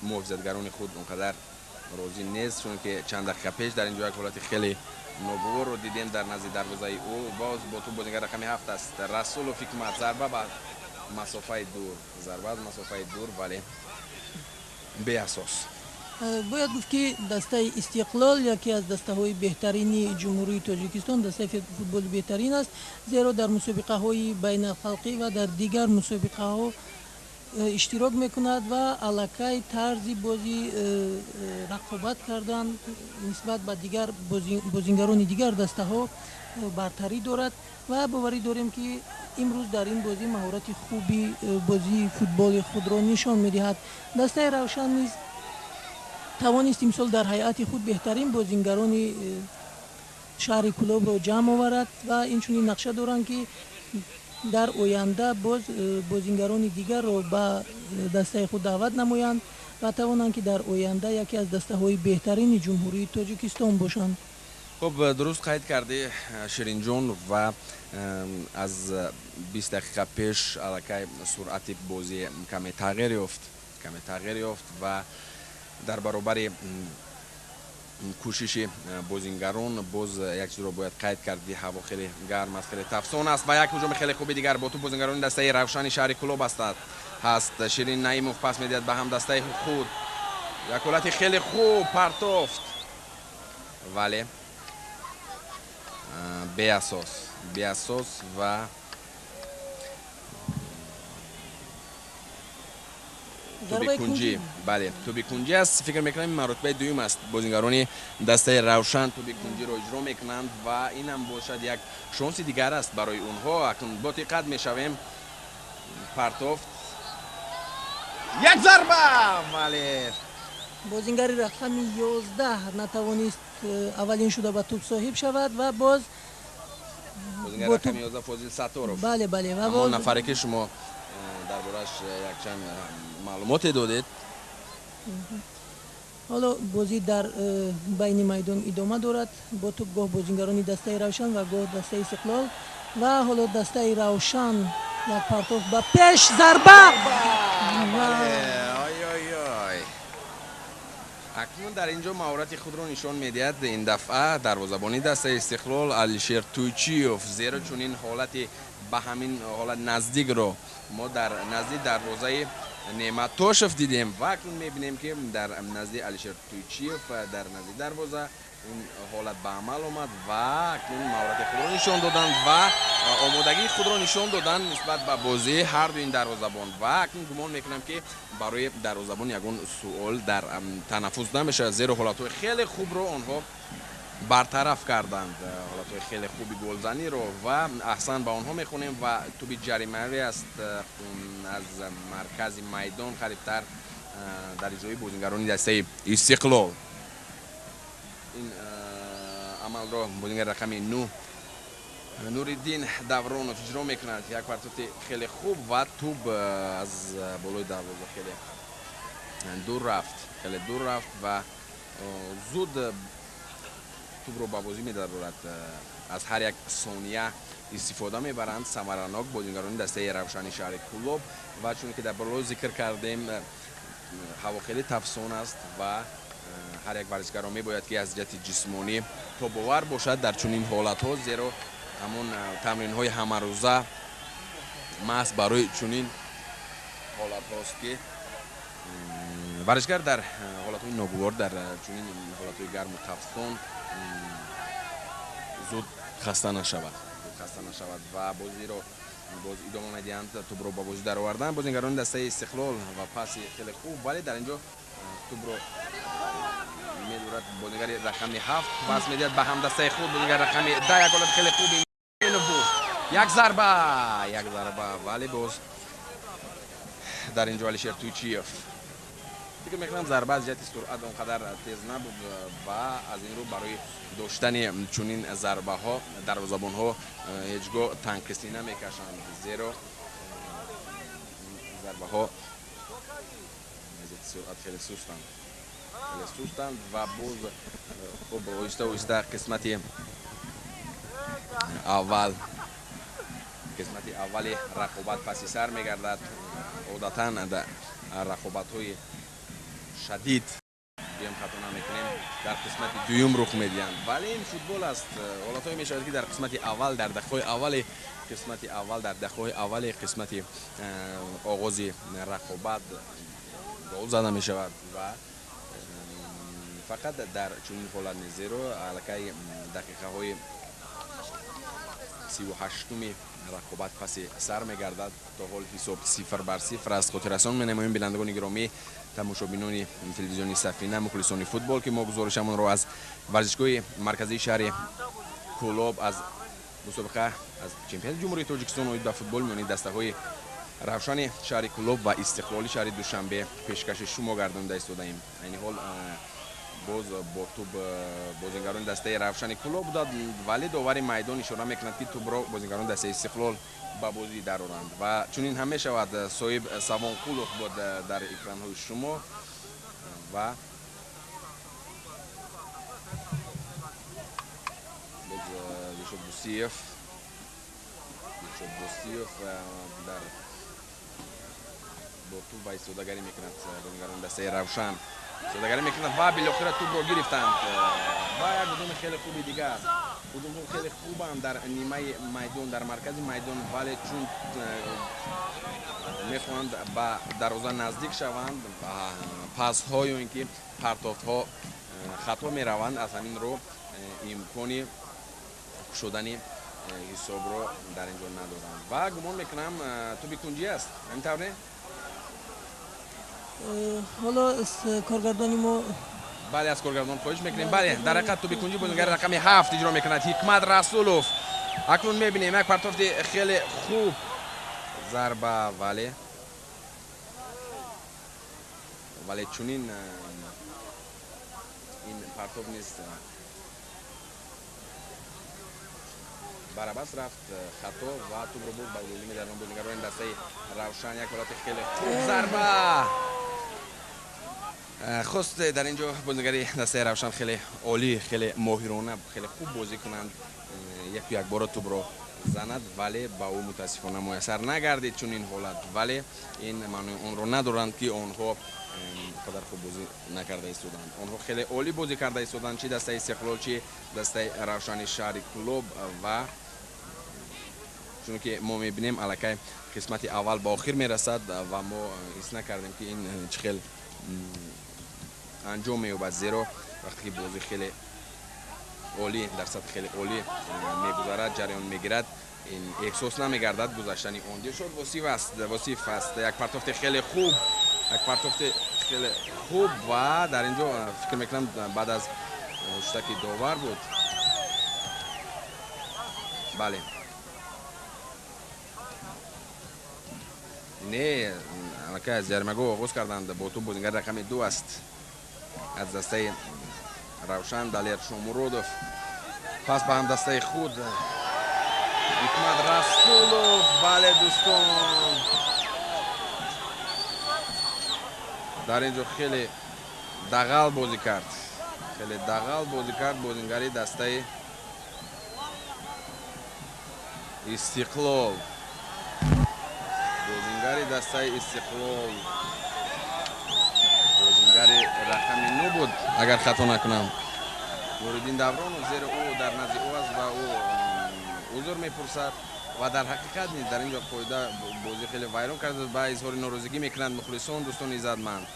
муҳофизатгарони худ он қадар розӣ нест, чун ки чанд дақиқа пеш дар ин ҷо як ҳолати хеле ногуворро дидем дар назди дарвозаи ӯ. боз бо ту бозингари рақами 7 аст Расулов Ҳикмат, зарба аз масофаи дур, вале беасос. бояд гуфт ки дастаи Истиқлол яке аз дастаҳои беҳтарини ҷумҳурии Тоҷикистон, дастаи футболи беҳтарин аст, зеро дар мусобиқаҳои байналхалқӣ ва дар дигар мусобиқаҳо иштирок мекунад ва аллакай тарзи бозӣ рақобат кардан нисбат ба дигар бозингарони дигар дастаҳо бартарӣ дорад ва боварӣ дорем ки имрӯз дар ин бозӣ маҳорати хуби бозии футболи худро нишон медиҳад. дастаи Равшан низ тавонист имсол дар ҳайати худ беҳтарин бозингарони шаҳри Кӯлобро ҷамъ оварад ва инчунин нақша доранд ки дар оянда боз бозингарони дигарро ба дастаи худ даъват намоянд ва тавонанд ки дар оянда яке аз дастаҳои беҳтарини ҷумҳурии Тоҷикистон бошанд. хуб дуруст қайд кардӣ Ширинҷон ва аз 20 дақиқа пеш аллакай суръати бозӣ каме тағйир ёфт ва дар баробари кӯшиши бозингарон боз як чизро бояд қайд карди. ҳаво хеле гарм аст, хеле тафсон аст ва як ҳуҷуми хеле хуби дигар бо ту бозингарони дастаи Равшани шаҳри Кӯлоб ҳаст. Ширин Наимов пас медиҳад ба ҳамдастаи худ, як ҳолати хеле хуб партофт, вале беасос ва туби кунҷӣ. бале туби кунҷӣ аст. фикр мекунам ин маротибаи дуюм аст бозингарони дастаи Равшан туби кунҷиро иҷро мекунанд ва инам бошад як шонси дигар аст барои онҳо. акнун бо диққат мешавем. партофт, як зарба, вале بازیگری رقم 11 نتوانست اولین شده به توپ صاحب شود و باز بازیگر با رقم توپ 11 فاضل ستاروف. بله و همون باز نفری که شما دربارش یک چند معلومات دادید. حالا بازی در بین میدان ادامه دارد با توپ گاه بازیگران دسته روشن و گاه دسته استقلال و حالا دسته روشن یک پرتاب به پیش ضربه اکنون در اینجا مهارت خود را نشان میدهد این دفعه دروازه‌بانی دسته استقلال علیشیر تویچیوف، زیرا چون این حالت به همین حالت نزدیک رو ما در نزدیک دروازه نعمتاشف دیدیم و اکنون میبینیم که در نزدیک علیشیر تویچیوف در نزدیک دروازه این حالت به عمل آمد و اکنون مهارت خود را نشان دادند و آمادگی خود را نشان دادند نسبت به بازی هر دو این دروازه‌بان و اکنون گمان میکنم که برای دروازه‌بان یگان سوال در تنفس نمیشه، زیرا حالت‌های خیلی خوب رو آنها برطرف کردند، حالت‌های خیلی خوبی گلزنی رو و احسن به آنها میخونیم و توپ جریمه است از مرکز میدان قریب‌تر در اجرای بازیگران دسته استقلال. این عمل را بازیگر رقم 9 نوریدین دورانوف اجرا میکند، یک پرتاب خیلی خوب و توپ از بالای دروازه خیلی دور رفت و زود توپ رو به بازی می‌دارد. از هر یک ثانیه استفاده میبرند ثمرناک بازیگران دسته روشن شهر کلوب و چون که در بالا ذکر کردیم هوا خیلی تفسون است و هر یک ورزشکار میباید که از جهت جسمانی تاب‌آور باشد در چنین حالت‌ها، زیرا همون تمرین‌های همه روزه محض برای چنین حالت‌هاست که ورزشکار در حالت‌های ناگوار در چنین حالت‌های گرم و تفسون زود خسته نشود و بازی رو باز ادامه میدهند. توپ رو با بازی در آوردن بازیگران دسته استقلال و پاس خیلی خوب، ولی در اینجا توپ رو میدورد بازیگر رقم 7 پاس میدهد به هم دسته خود بازیگر رقم 10 یک گل خیلی خوبی یک ضربه ولی باز در اینجا علیشیر تویچیوف فکر میکنم ضربه از جهت سرعت اونقدر تیز نبود و از این رو برای داشتن چنین ضربه ها دروازه‌بان ها هیچگاه تنقیسی نمیکشند، زیرا ضربه ها از جهت سرعت خیلی سوستند و باز خب آهسته قسمت اول رقابت پس سر میگردد. عادتاً رقابت های شدید بیم خطا نمیکنیم در قسمت دوم رخ میدهند، ولی این فوتبال است. حالت‌هایی میشود که در قسمت اول در دقیقه‌های اول قسمت آغاز رقابت گل زده میشود و فقط در چنین حالت زیرو الکی دقیقه های 38 رقابت پس سر میگردد. تا حال حساب 0-0 است. خاطررسان می‌نماییم بینندگان گرامی، تماشابینان تلویزیونی سفینه، مخلصان فوتبال که ما گزارشمون رو از ورزشگاه مرکزی شهر کولوب از مسابقه از چمپیونات جمهوری تاجیکستان اوید به فوتبال میانی دسته‌های روشن شهر کولوب و استقلالی شهر دوشنبه پیشکش شما گردانده ایستادیم. این حال باز با توپ بازیگران دسته روشن کلوب داد، ولی داور میدان اشاره میکند که توپ را بازیگران دسته استقلال به بازی درآورند و چون این همه شود صاحب سوان قولوف بود در اکران های شما و بوسیف در با توپ ایستادگی میکند بازیگران دسته روشن صداگری میکنند و بالاخره توپ رو گرفتند و یک هجوم خیلی خوبی دیگر هجوم خیلی خوبند در نیمه میدان در مرکز میدان، ولی چون میخواهند به دروازه نزدیک شوند پاس های و اینکه پرتافت ها خطا میروند، از همین رو امکانی شدن حساب رو در اینجا ندارند و گمان میکنم توپ کنجی است. اینطوره حالا کارگردانی ما بله از کارگردان خواهش میکنیم. بله در حقیقت توپ کنجی بازیگر رقم 7 اجرا میکند حکمت رسولوف. اکنون میبینیم یک پرتافت خیلی خوب ضربه، ولی вале чунин ин партов нест барабас рафт хато ва тубро бурд ба гӯзини медарон бозигарони дастаи равшан як ҳолати хеле хуб зарба хост дар ин ҷо бозигари дастаи равшан хеле олӣ хеле моҳирона хеле хуб бозӣ кунанд яку як бора тубро занад вале ба ӯ мутаассифона муяссар нагардид чунин ҳолат вале ин маънои онро надоранд ки онҳо қадар хуб бозӣ накарда истоданд онҳо хеле олӣ бозӣ карда истоданд чи дастаи истиқлол чи дастаи равшани шаҳри Кӯлоб ва чуно ки мо мебинем аллакай қисмати аввал ба охир мерасад ва мо ҳис накардем ки ин чӣ хел анҷом меёбад зеро вақте ки бозӣ хеле олӣ дар сатҳи хеле олӣ мегузарад ҷараён мегирад ин эҳсос намегардад гузаштани он дилшод восиф аст як партофти хеле хуб ва дар ин ҷо фикр мекунам баъд аз шутаки довар буд бале не аллакай аз ҷаримагоҳ оғоз карданд бо ту бозингари рақами 2 аст аз дастаи равшан далер шомуродов пас ба ҳам дастаи худ ҳикмат расулов бале дӯстон дар ин ҷо хеле дағал бозӣ кард бозингари дастаи истиқлол бозингари рақами 9 буд агар хато накунам нуриддин давронов зеро ӯ дар назди ӯ аст ва ӯ узр мепурсад ва дар ҳақиқат низ дар ин ҷо қоида бозӣ хеле вайрон карда ба изҳори норозигӣ мекунанд мухлисон дӯстони иззатманд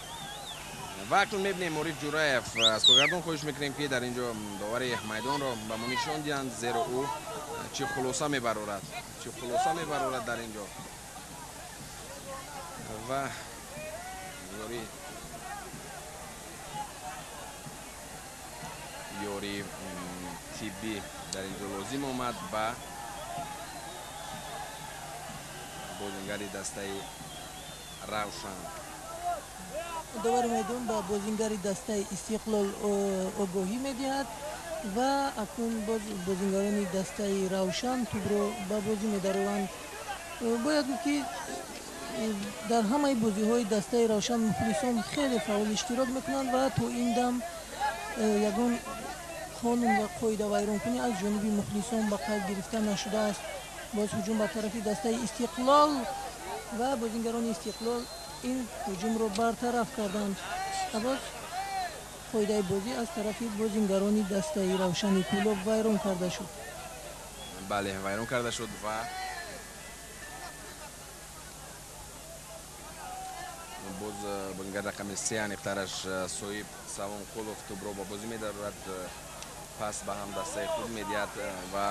ва акнун мебинем ориф ҷураев аз коргардон хоҳиш мекунем ки дар ин ҷо довари майдонро ба мо нишон диҳанд зеро ӯ чӣ хулоса мебарорад дар ин ҷо ва ёри тиббӣ дар ин ҷо лозим омад ба бозингари дастаи равшан довари майдон ба бозингари дастаи истиқлол огоҳӣ медиҳад ва акнун боз бозингарони дастаи равшан тубро ба бозӣ медарованд. бояд гуфт ки дар ҳамаи бозиҳои дастаи равшан мухлисон хеле фаъол иштирок мекунанд ва то ин дам ягон қонун ва қоидавайронкунӣ аз ҷониби мухлисон ба қалб гирифта нашудааст. боз ҳуҷум ба тарафи дастаи истиқлол ва бозингарони истиқлол ин ҳуҷумро бартараф карданд. боз қоидаи бозӣ аз тарафи бозингарони дастаи равшани Кӯлоб вайрон карда шуд. бале вайрон карда шуд ва боз бозингари рақами 3 аниқтараш соҳиб савон қулов тубро ба бозӣ медарорад пас ба ҳам дастаи худ медиҳад ва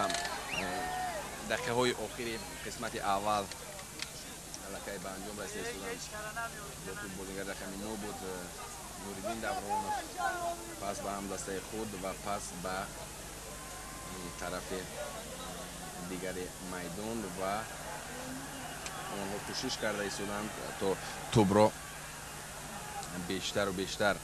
дақиқаҳои охири қисмати аввал аллакай ба анҷом расида истоданд бо ту бозингари рақами 9 буд нуриддин давронов пас ба ҳам дастаи худ ва пас ба тарафи дигари майдон ва онҳо кӯшиш карда истоданд то тубро бештару бештар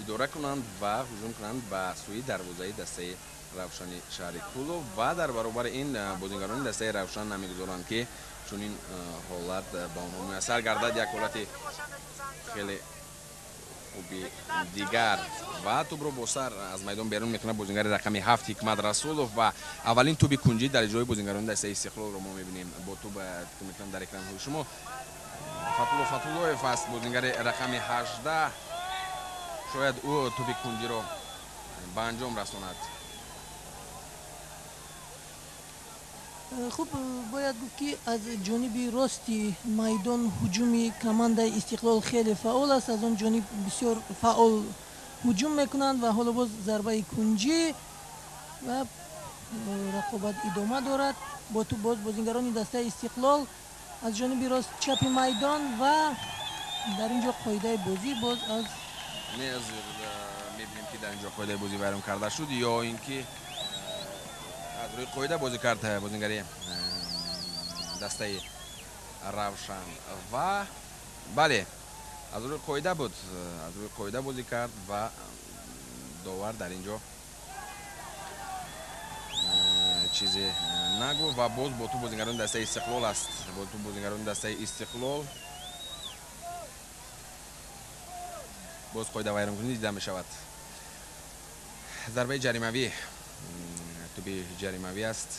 идора кунанд ва ҳуҷум кунанд ба сӯи дарвозаи дастаи равшани шаҳри Кӯлоб ва дар баробари ин бозингарони дастаи равшан намегузоранд ки чунин ҳолат ба онҳо муяссар гардад. Як ҳолати хеле хуби дигар ва тубро бо сар аз майдон берун мекунад бозингари рақами 7 ҳикмат расулов ва аввалин туби кунҷӣ дар ҷои бозингарони дастаи истиқлолро мо мебинем. бо туб фикр мекунам дар экранҳои шумо Фатулло Фатуллоев аст бозингари рақами 18 шояд ӯ туби кунҷиро ба анҷом расонад. хуб бояд гуфт ки аз ҷониби рости майдон ҳуҷуми командаи истиқлол хеле фаъол аст. аз он ҷониб бисёр фаъол ҳуҷум мекунанд ва ҳоло боз зарбаи кунҷӣ ва рақобат идома дорад. бо ту боз бозингарони дастаи истиқлол аз ҷониби рост чапи майдон ва дар ин ҷо қоидаи бозӣ боз аз мебинем ки дар ин ҷо қоидаи бозӣ вайрон карда шуд ё ин ки аз рӯи қоида бозӣ кард бозингари дастаи равшан ва бале аз рӯи қоида буд, аз рӯи қоида бозӣ кард ва довар дар ин ҷо чизе нагуфт ва боз бо ту бозингарони дастаи Истиқлол аст. Бо ту бозингарони дастаи Истиқлол боз қоида вайроnkунӣ дида мешавад. Зарбаи ҷаримавӣ, туби ҷаримавӣ аст.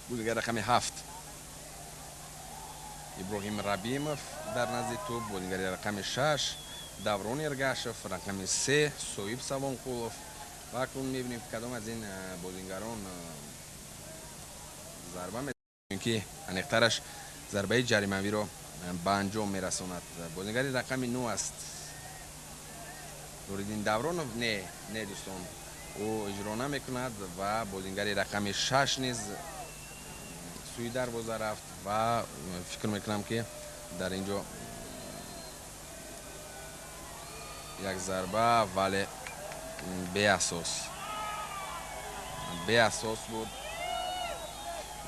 бозингар рақами 7 Иброҳим Рабимов дар назди туб, бозингари рақами 6 Даврон Эргашев, рақами 3 Соиб Савонқулов. ва акнун мебинем кадом аз ин бозингарон зарба медиҳанд ки аниқтараш зарбаи ҷаримавиро ба анҷом мерасонад. Бозингари рақами 9 аст Нуриддин Давронов. Не дӯстон, ӯ иҷро намекунад ва бозингари рақами 6 низ сӯи дарвоза рафт ва фикр мекунам ки дар ин ҷо як зарба, вале беасос буд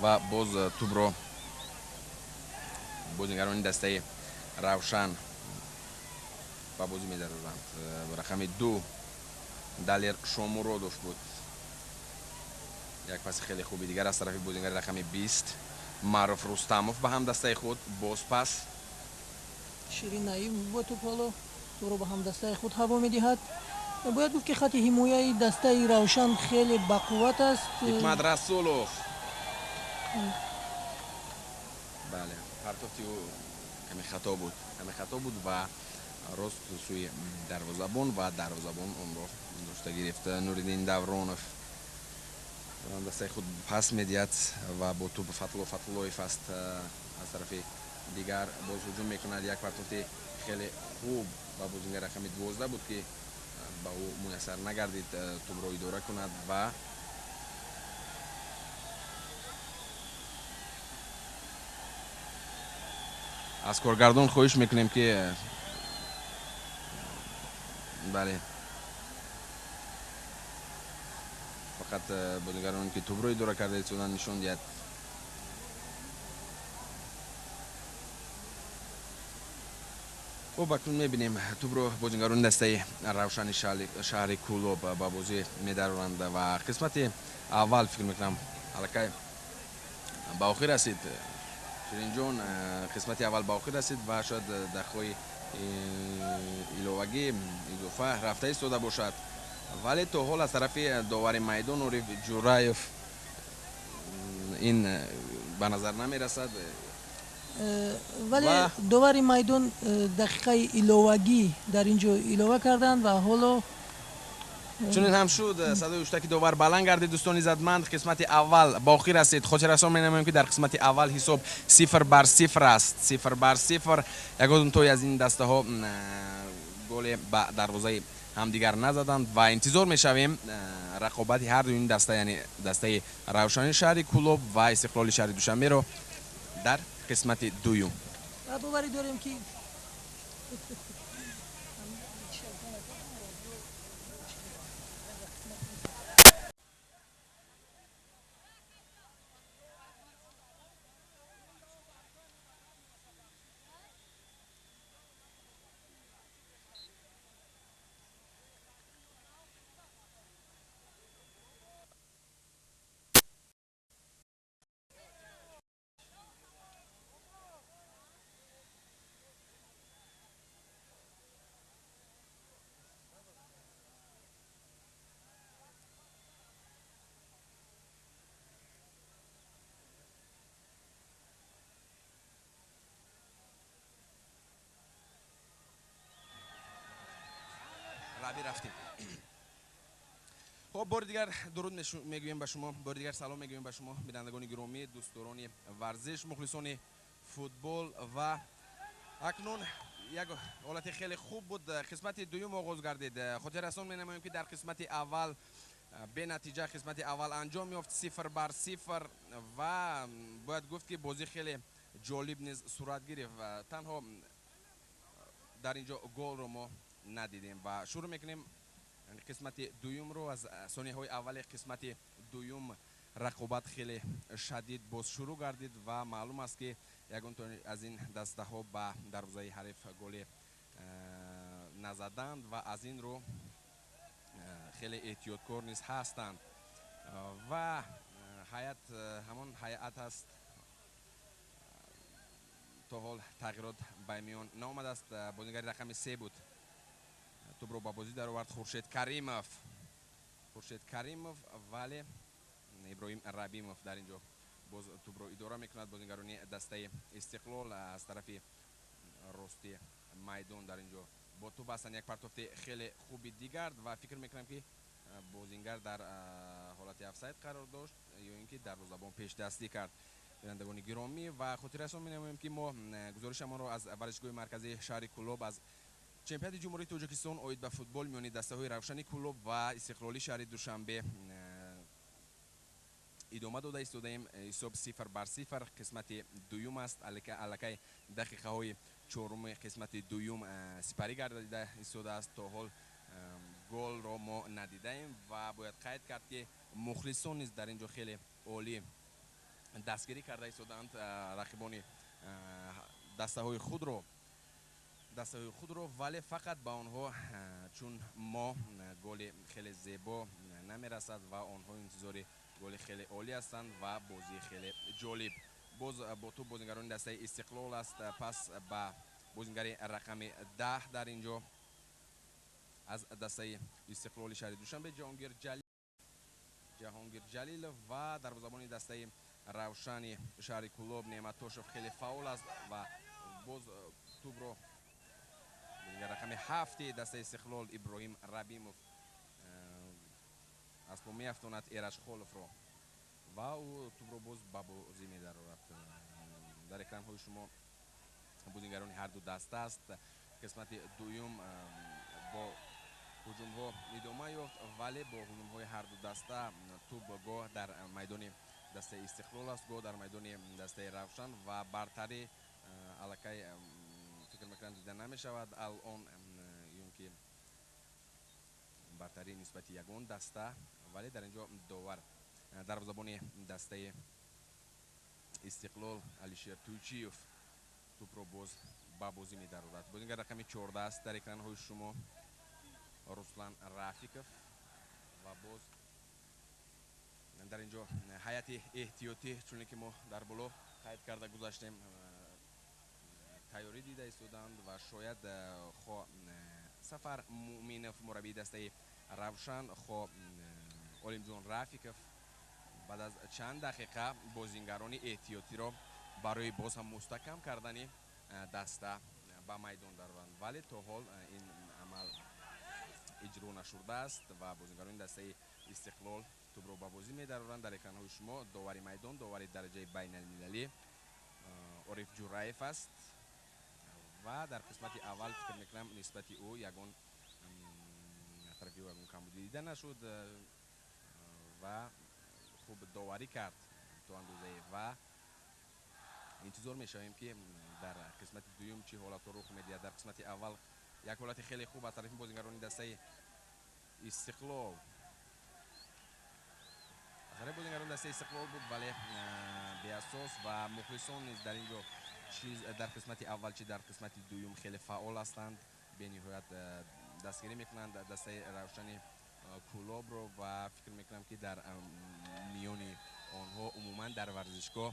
ва боз тубро бозингарони дастаи Равшан ба бозӣ медароранд. Рақами 2 Далер Шомуродов буд. як паси хеле хуби дигар аз тарафи бозингари рақами 20 Маъруф Рустамов ба ҳамдастаи худ. Боз пас Ширин Наимов бо тӯб тӯро ба ҳамдастаи худ ҳаво медиҳад. бояд гуфт ки хати ҳимояи дастаи Равшан хеле бақувват аст. Ҳикмат Расулов, бале, партофти ӯ каме хато буд ва рост сӯи дарвозабон ва дарвозабон онро дошта гирифт. Нуриддин Давронов дастаи худ пас медиҳад ва бо тӯб Фатлуллоев аст аз тарафи дигар боз ҳуҷум мекунад. як партофти хеле хуб ба бозингари рақами 12 буд ки ба ӯ муяссар нагардид тӯбро идора кунад ва аз коргардон хоҳиш мекунем ки бале фақат бозингароне ки тӯбро идора карда истоданд нишон диҳад. хуб, акнун мебинем тӯбро бозингарони дастаи Равшани шаҳри Кӯлоб ба бозӣ медароранд ва қисмати аввал фикр мекунам аллакай ба охир расид. Ширинҷон, қисмати аввал ба охир расид ва шояд дақиқаҳои иловагӣ изофа рафта истода бошад, вале то ҳол аз тарафи довари майдон Ориф Ҷураев ин ба назар намерасад. вале довари майдон дақиқаи иловагӣ дар ин ҷо илова карданд ва ҳоло чунин ҳам шуд. садои уштаки довар баланд гардид. дӯстони иззатманд, қисмати аввал ба охир расид. хотиррасон менамоем ки дар қисмати аввал ҳисоб 0-0 аст. 0-0. ягонтои аз ин дастаҳо голе ба дарвозаи ҳамдигар назаданд ва интизор мешавем рақобати ҳарду ин даста, яъне дастаи Равшани шаҳри Кӯлоб ва Истиқлоли шаҳри Душанберо дар қисмати дуюм. боварӣ дорем ки рафтем. خب بار دیگر درود میگویم به شما، بار دیگر سلام میگویم به شما بینندگان گرامی، دوستداران ورزش، مخلصان فوتبال و اکنون یک حالت خیلی خوب بود. قسمت دوم آغاز گردید. خاطر رسان می‌نماییم که در قسمت اول به نتیجه قسمت اول انجام یافت 0-0 و باید گفت که بازی خیلی جالب نیز صورت گرفت و تنها در اینجا گل رو ما ندیدیم و شروع میکنیم قسمت دوم رو از ثانیه های اول قسمت دوم рақобат хеле шадид боз шурӯъ гардид ва маълум аст ки ягон аз ин дастаҳо ба дарвозаи ҳариф голе назаданд ва аз ин рӯ хеле эҳтиёткор низ ҳастанд ва ҳайат ҳамон ҳайат аст. то ҳол тағйирот ба миён наомадааст. бозингари рақами 3 буд. тӯбро ба бозӣ даровард Хуршед Каримов, вале Иброҳим Рабимов дар ин ҷо боз тӯбро идора мекунад. бозингарони дастаи Истиқлол аз тарафи рости майдон дар ин ҷо бо тӯб ҳастанд. як партофти хеле хуби дигар ва фикр мекунам ки бозингар дар ҳолати офсайд қарор дошт ё ин ки дарвозабон пешдастӣ кард. бинандагони гиромӣ ва хотиррасон менамоем ки мо гузоришамонро аз варзишгоҳи марказии шаҳри Кӯлоб аз чемпионати ҷумҳурии Тоҷикистон оид ба футбол миёни дастаҳои Равшани Кӯлоб ва Истиқлоли шаҳри Душанбе идома дода истодаем. ҳисоб 0-0 қисмати дуюм аст. аллакай дақиқаҳои чоруми қисмати дуюм сипарӣ гардида истодааст. то ҳол голро мо надидаем ва бояд қайд кард ки мухлисон низ дар ин ҷо хеле олӣ дастгирӣ карда истодаанд рақибони дастаҳои худро, вале фақат ба онҳо чун мо голи хеле зебо намерасад ва онҳо интизори голи хеле олӣ ҳастанд ва бозии хеле ҷолиб. боз бо тӯб бозингарони дастаи Истиқлол аст. пас ба бозингари рақами 10 дар ин ҷо аз дастаи Истиқлоли шаҳри Душанбе ҷаҳонгир ҷалилов ва дарвозабони дастаи Равшани шаҳри Кӯлоб Неъматошев хеле фаъол аст ва боз тӯбро рақами 7 дастаи Истиқлол Иброҳим Рабимов аз по меафтонад Эрашхоловро ва ӯ тӯбро боз ба бозӣ медарорад. дар экранҳои шумо бозингарони ҳарду даста аст. қисмати дуюм бо ҳуҷумҳо идома ёфт, вале бо ҳуҷумҳои ҳарду даста тӯб гоҳ дар майдони дастаи Истиқлол аст, гоҳ дар майдони дастаи Равшан ва бартарӣ аллакай фикр мекунам дида намешавад. алон ин ки бартарӣ нисбати ягон даста, вале дар ин ҷо довар дарвозабони дастаи Истиқлол Алишер Тӯйчиев тӯбро боз ба бозӣ медарорад. бозингар рақами 14 аст дар экранҳои шумо Руслан Рафиков ва боз дар ин ҷо ҳайати эҳтиётӣ чуне ки мо дар боло қайд карда гузаштем тайёрӣ дида истодаанд ва шояд хо Сафар Муъминов мураббии дастаи Равшан, хо Олимҷон Рафиков баъд аз чанд дақиқа бозингарони эҳтиётиро барои боз ҳам мустаҳкам кардани даста ба майдон дароранд, вале то ҳол ин амал иҷро нашудааст ва бозингарони дастаи Истиқлол тӯбро ба бозӣ медароранд. дар экранҳои шумо довари майдон, довари дараҷаи байналмилалӣ Ориф Ҷураев аст ва дар қисмати аввал фикр мекунам нисбати ӯ ягон тарафи ӯ ягон камбудӣ дида нашуд ва хуб доварӣ кард то андозае ва интизор мешавем ки дар қисмати дуюм чӣ ҳолатҳо рух медиҳад. дар қисмати аввал як ҳолати хеле хуб аз тарафи бозингарони дастаи Истиқлол буд, вале беасос ва мухлисон низ дар ин ҷо дар қисмати аввал чи дар қисмати дуюм хеле фаъол ҳастанд. бениҳоят дастгирӣ мекунанд дастаи Равшани Кӯлобро ва фикр мекунам ки дар миёни онҳо умуман дар варзишгоҳ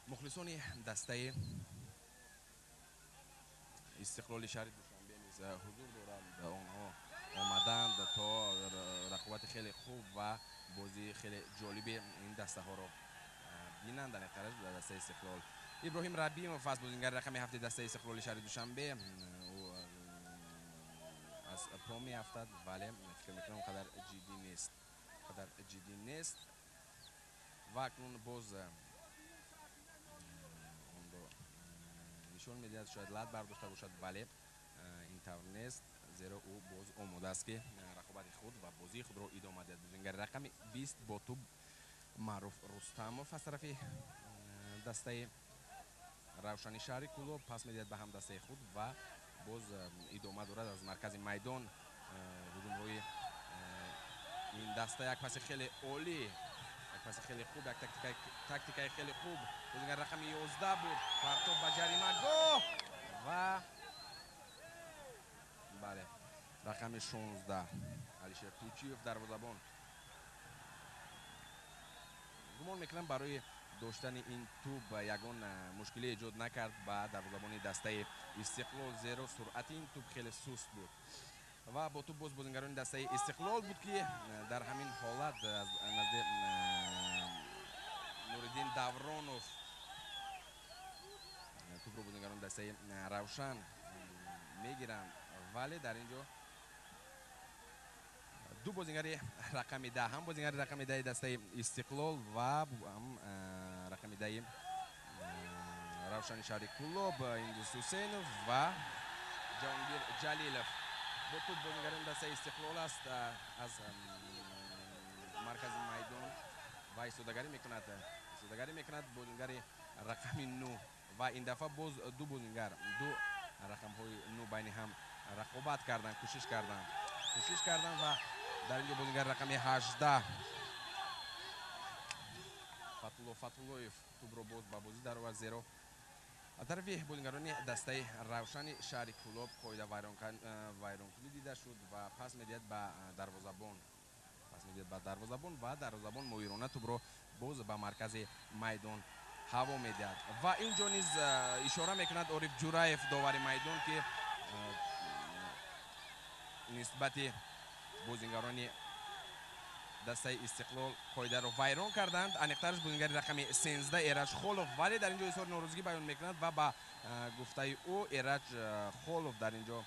мухлисони дастаи Истиқлоли шаҳри Душанбе низ ҳузур доранд. онҳо омаданд то рақобати хеле хуб ва бозии хеле ҷолиби ин дастаҳоро бинанд. дар нақараш дар дастаи Истиқлол Иброҳим Рабимов аст, бозингари рақами 7 дастаи Истиқлоли шаҳри Душанбе. ӯ аз по меафтад, вале фикр мекунам он қадар ҷиддӣ нест ва акнун боз онро нишон медиҳад, шояд лат бардошта бошад, вале ин тавр нест, зеро ӯ боз омодааст ки рақобати худ ва бозии худро идома диҳад. бозингари рақами 20 бо тӯб Маъруф Рустамов аз тарафи дастаи Равшани шаҳри Кӯлоб пас медиҳад ба ҳам дастаи худ ва боз идома дорад аз маркази майдон ҳуҷумҳои ин даста. як паси хеле олӣ, як پس خیلی خوب، یک تاکتیکای خیلی خوب. بازیگر رقم 11 بود. پرتاب به جریمه گو و بله رقم 16 علیشیر توچیوف دروازه‌بان. گمان میکنم برای داشتن این توپ یگان مشکلی ایجاد نکرد با دروازه‌بان دسته استقلال، زیرا سرعت این توپ خیلی سست بود و با توپ باز بازیگران دسته استقلال بود که در همین حالت از نزد نوردین давронов توپ رو بازیگران دسته روشن میگیرند، ولی در اینجا دو بازیگر رقم 10 هم بازیگر رقم 10 دسته استقلال و هم رقم 10 روشن شهری کلوب ایندوس حسینов و جهانگیر جلیلов با توپ بازیگران دسته استقلال است. از مرکز میدان و ایستادگی میکند بازیگر رقم 9 و این دفعه باز دو بازیگر دو رقم های 9 بین هم رقابت کردند، کوشش کردند و در اینجا بازیگر رقم 18 فتولویف توپ رو باز با بازی در آورد، زیرا طرفی بازیگران دسته روشن شهری کلوب قاعده ویرانکنی دیده شد و پس میدهد به دروازه‌بان و دروازه‌بان مویرانه توپ رو باز به مرکز میدان هوا میدهد و اینجا نیز اشاره میکند عارف جورایف داور میدان که نسبت بازیگران دسته استقلال قاعده رو ویران کردند. انیقترش بازیگر رقم 13 ایرج خولوف، ولی در اینجا اظهار ناراضگی بیان میکند و با گفته او ایرج خولوف در اینجا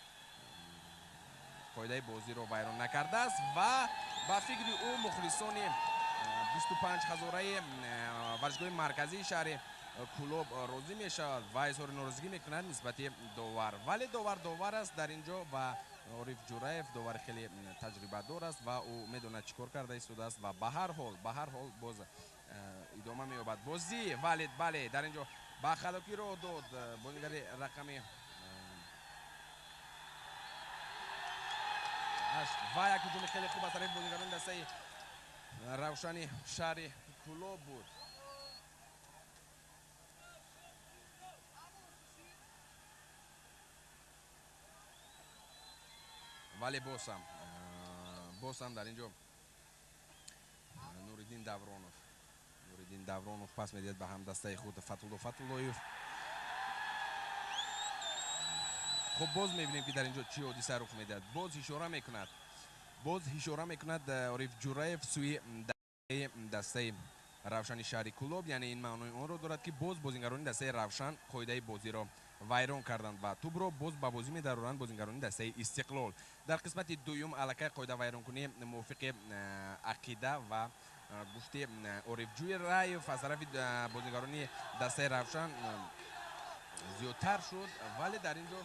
قاعده بازی رو ویران نکرده است و با فکر او مخلصان 25 هزاره ورزشگاه مرکزی شهر کلوب راضی می شود و اظهار ناراضگی میکند نسبت داور، ولی داور است در اینجا و عارف جورایف داور خیلی تجربه دار است و او میدونه چیکار کرده ایستاده است و به هر حال باز ادامه مییابد بازی. ولی بله در اینجا با خلاقی رو داد بازیگر رقم 8 و یک هجوم خیلی خوب از طرف بازیگران دسته روشن شهر کلوب بود. ولی باز هم در اینجا نوردین давронов پس میدهد به هم دسته خود فتولویف. خب باز میبینیم که در اینجا چی حادثه رخ میدهد. باز اشاره میکند عارف جورایف سوی دسته روشن شهری کلوب، یعنی این معنی اون رو دارد که باز بازیگران دسته روشن قاعده بازی را ویران کردند و توپ رو باز با بازی می‌دارند بازیگران دسته استقلال. در قسمت دوم الکی قاعده ویران کنی موافق عقیده و گفته عارف جورایف از طرف بازیگران دسته روشن زیادتر شد، ولی در اینجا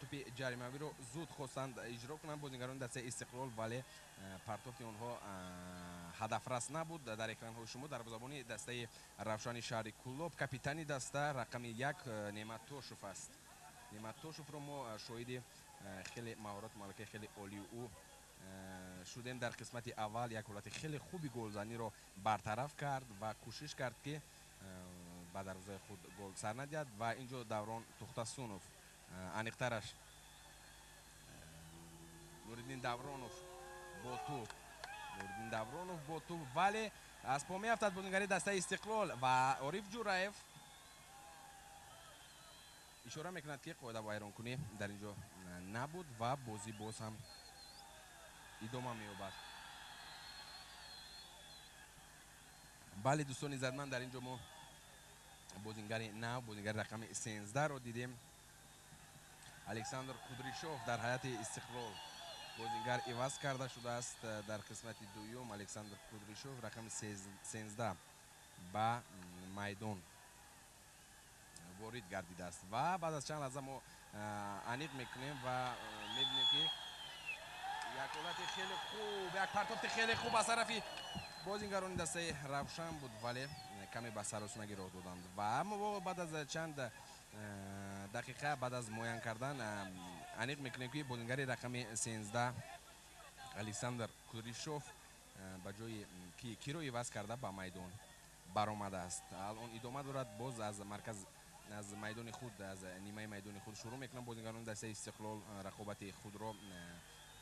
توپ جریمه‌ای رو زود خواستند اجرا کنند بازیگران دسته استقلال، ولی پرتافت آنها هدفرس نبود. در اکران‌های شما دروازه‌بان دسته روشن شهری کلوب کاپیتانی دسته رقم 1 نعمت توشوف است. نعمت توشوف رو ما شاهد خیلی مهارت مالکه خیلی عالی او شدیم. در قسمت اول یک حالت خیلی خوبی گلزنی رو برطرف کرد و کوشش کرد که با دروازه خود گل سر ندهد و اینجا دوران تختاسونوف انیقترش نوردین давронов با توپ ولی از پا میافتد بازیگری دسته استقلال و عارف جورایف اشاره میکند که قاعده ویران کنی در اینجا نبود و بازی باز هم ادامه مییابد. بله دوستان عزیزمند در اینجا ما بازیگر رقم 13 رو دیدیم. الکساندر کودریشوف در حیات استقلال بازیگر عوض کرده شده است. در قسمت دوم الکساندر کودریشوف رقم 13 با میدان وارد گردیده است و بعد از چند لحظه ما انیق میکنیم و میبینیم که یک حالت خیلی خوب، یک پرتافت خیلی خوب از طرف بازیگران دسته روشن بود، ولی کمی به سراسونگی راه دادند و اما بعد از چند دقیقه بعد از معاین کردن انیق میکنیم که بازیگر رقم 13 александр кудришов ба ҷои киро иваз карда ба майдон баромадааст. алон идома дорад, боз аз марказ аз майдони худ, аз нимаи майдони худ шурӯъ мекунанд. Бозигарони дастаи Истиқлол рақобати худро,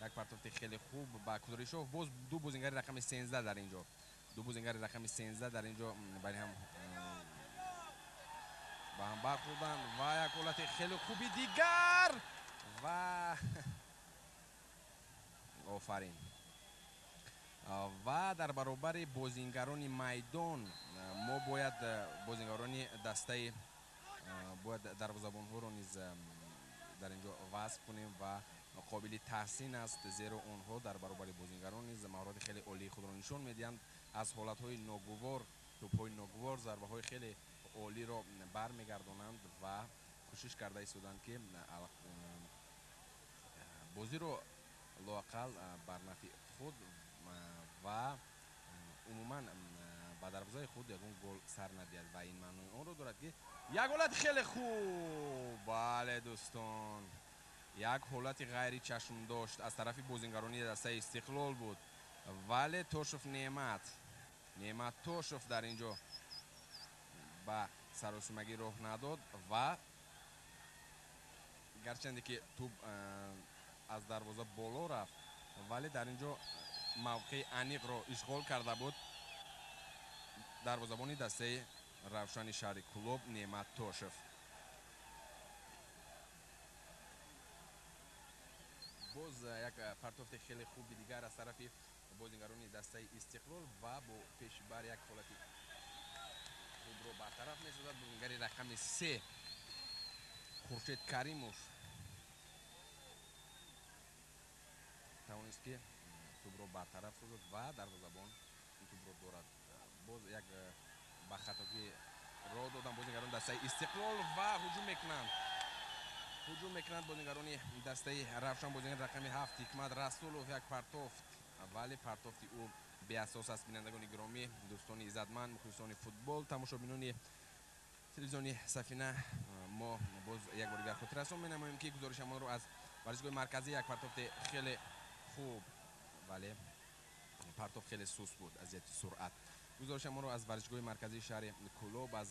як партофти хеле хуб ба Кудришов, боз ду бозингари рақами 13 дар инҷо, ду бозингари рақами 13 дар инҷо бари ҳам ба ҳам бархӯрданд ва як ҳолати хеле хуби дигар ва офарин. ва дар баробари бозингарони майдон мо бояд бозингарони дастаи бояд дарвозабонҳоро низ дар инҷо васф кунем ва қобили таҳсин аст, зеро онҳо дар баробари бозингарон низ маҳороти хеле олии худро нишон медиҳанд. Аз ҳолатҳои ногувор, тӯбҳои ногувор, зарбаҳои хеле олиро бармегардонанд ва кӯшиш карда истоданд ки бозиро лоақал бар нафи худ ва умуман ба дарвозаи худ ягон гол сар надиҳад ва ин маънои онро дорад ки як ҳолати хеле хуб, бале дӯстон, як ҳолати ғайри чашмдошт аз тарафи бозингарони дастаи Истиқлол буд, вале Тошев Неъмат Тошев дар инҷо ба саросимагӣ роҳ надод ва гарчанде ки тӯб аз дарвоза боло рафт, вале дар инҷо мавқеи аниқро ишғол карда буд дарвозабони дастаи Равшани шаҳри Кӯлоб Неъмат Тошев. боз як партофти хеле хуби дигар аз тарафи бозингарони дастаи Истиқлол ва бо пешибар як ҳолати хубро бартараф месозад бозингари рақами 3 Хуршед Каримов тавонист ки тӯбро бартараф созад ва дарвозабон ин тӯбро дорад. боз як ба хатогӣ роҳ додан бозингарони дастаи Истиқлол ва ҳуҷум мекунанд бозингарони дастаи Равшан. Бозингари рақами 7 Ҳикмат Расулов, як партофт, вале партофти ӯ беасос аст. Бинандагони гиромӣ, дӯстони иззатманд, мухлисони футбол, тамошобинони телевизиони Сафина, мо боз як бори дигар хотиррасон менамоем ки гузоришамонро аз варзишгоҳи марказӣ, як партофти хеле хуб, вале партоф хеле суст буд аз ҷиҳати суръат. гузоришамонро аз варзишгоҳи марказии шаҳри Кӯлоб, аз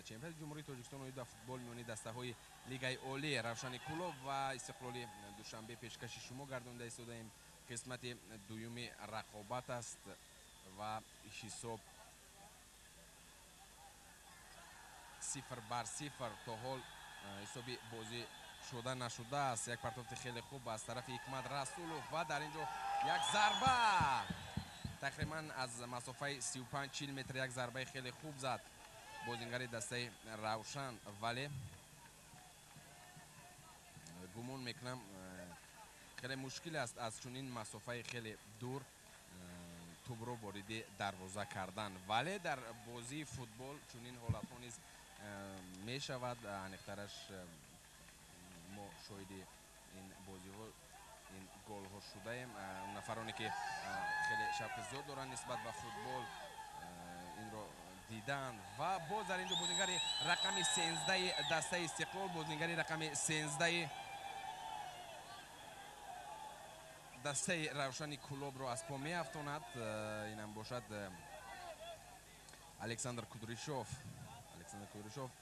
чемпионати ҷумҳурии Тоҷикистон оида футбол миёни дастаҳои Лигаи Олӣ Равшани Кӯлоб ва Истиқлоли Душанбе пешкаши шумо гардонида истодаем. қисмати дуюми рақобат аст ва ҳисоб 0-0 то ҳол ҳисоби бозӣ шуда нашудааст. Як партофти хеле хуб аз тарафи Ҳикмат Расулов ва дар инҷо як зарба тақрибан аз масофаи 35-40 метр, як зарбаи хеле хуб зад бозингари дастаи Равшан, вале гумон мекунам хеле мушкил аст аз чунин масофаи хеле дур тӯбро вориди дарвоза кардан, вале дар бозии футбол чунин ҳолатҳо низ мешавад. аниқтараш мо шоҳиди ин бозиҳо, ин голҳо шудаем. нафароне ки хеле шавқи зиёд доранд нисбат ба футбол инро дидаанд ва боз дар инҷо бозингари рақами 13 дастаи Истиқлол, бозингари рақами 13 дастаи Равшани Кӯлобро аз по меафтонад. инам бошад Александр Кудришов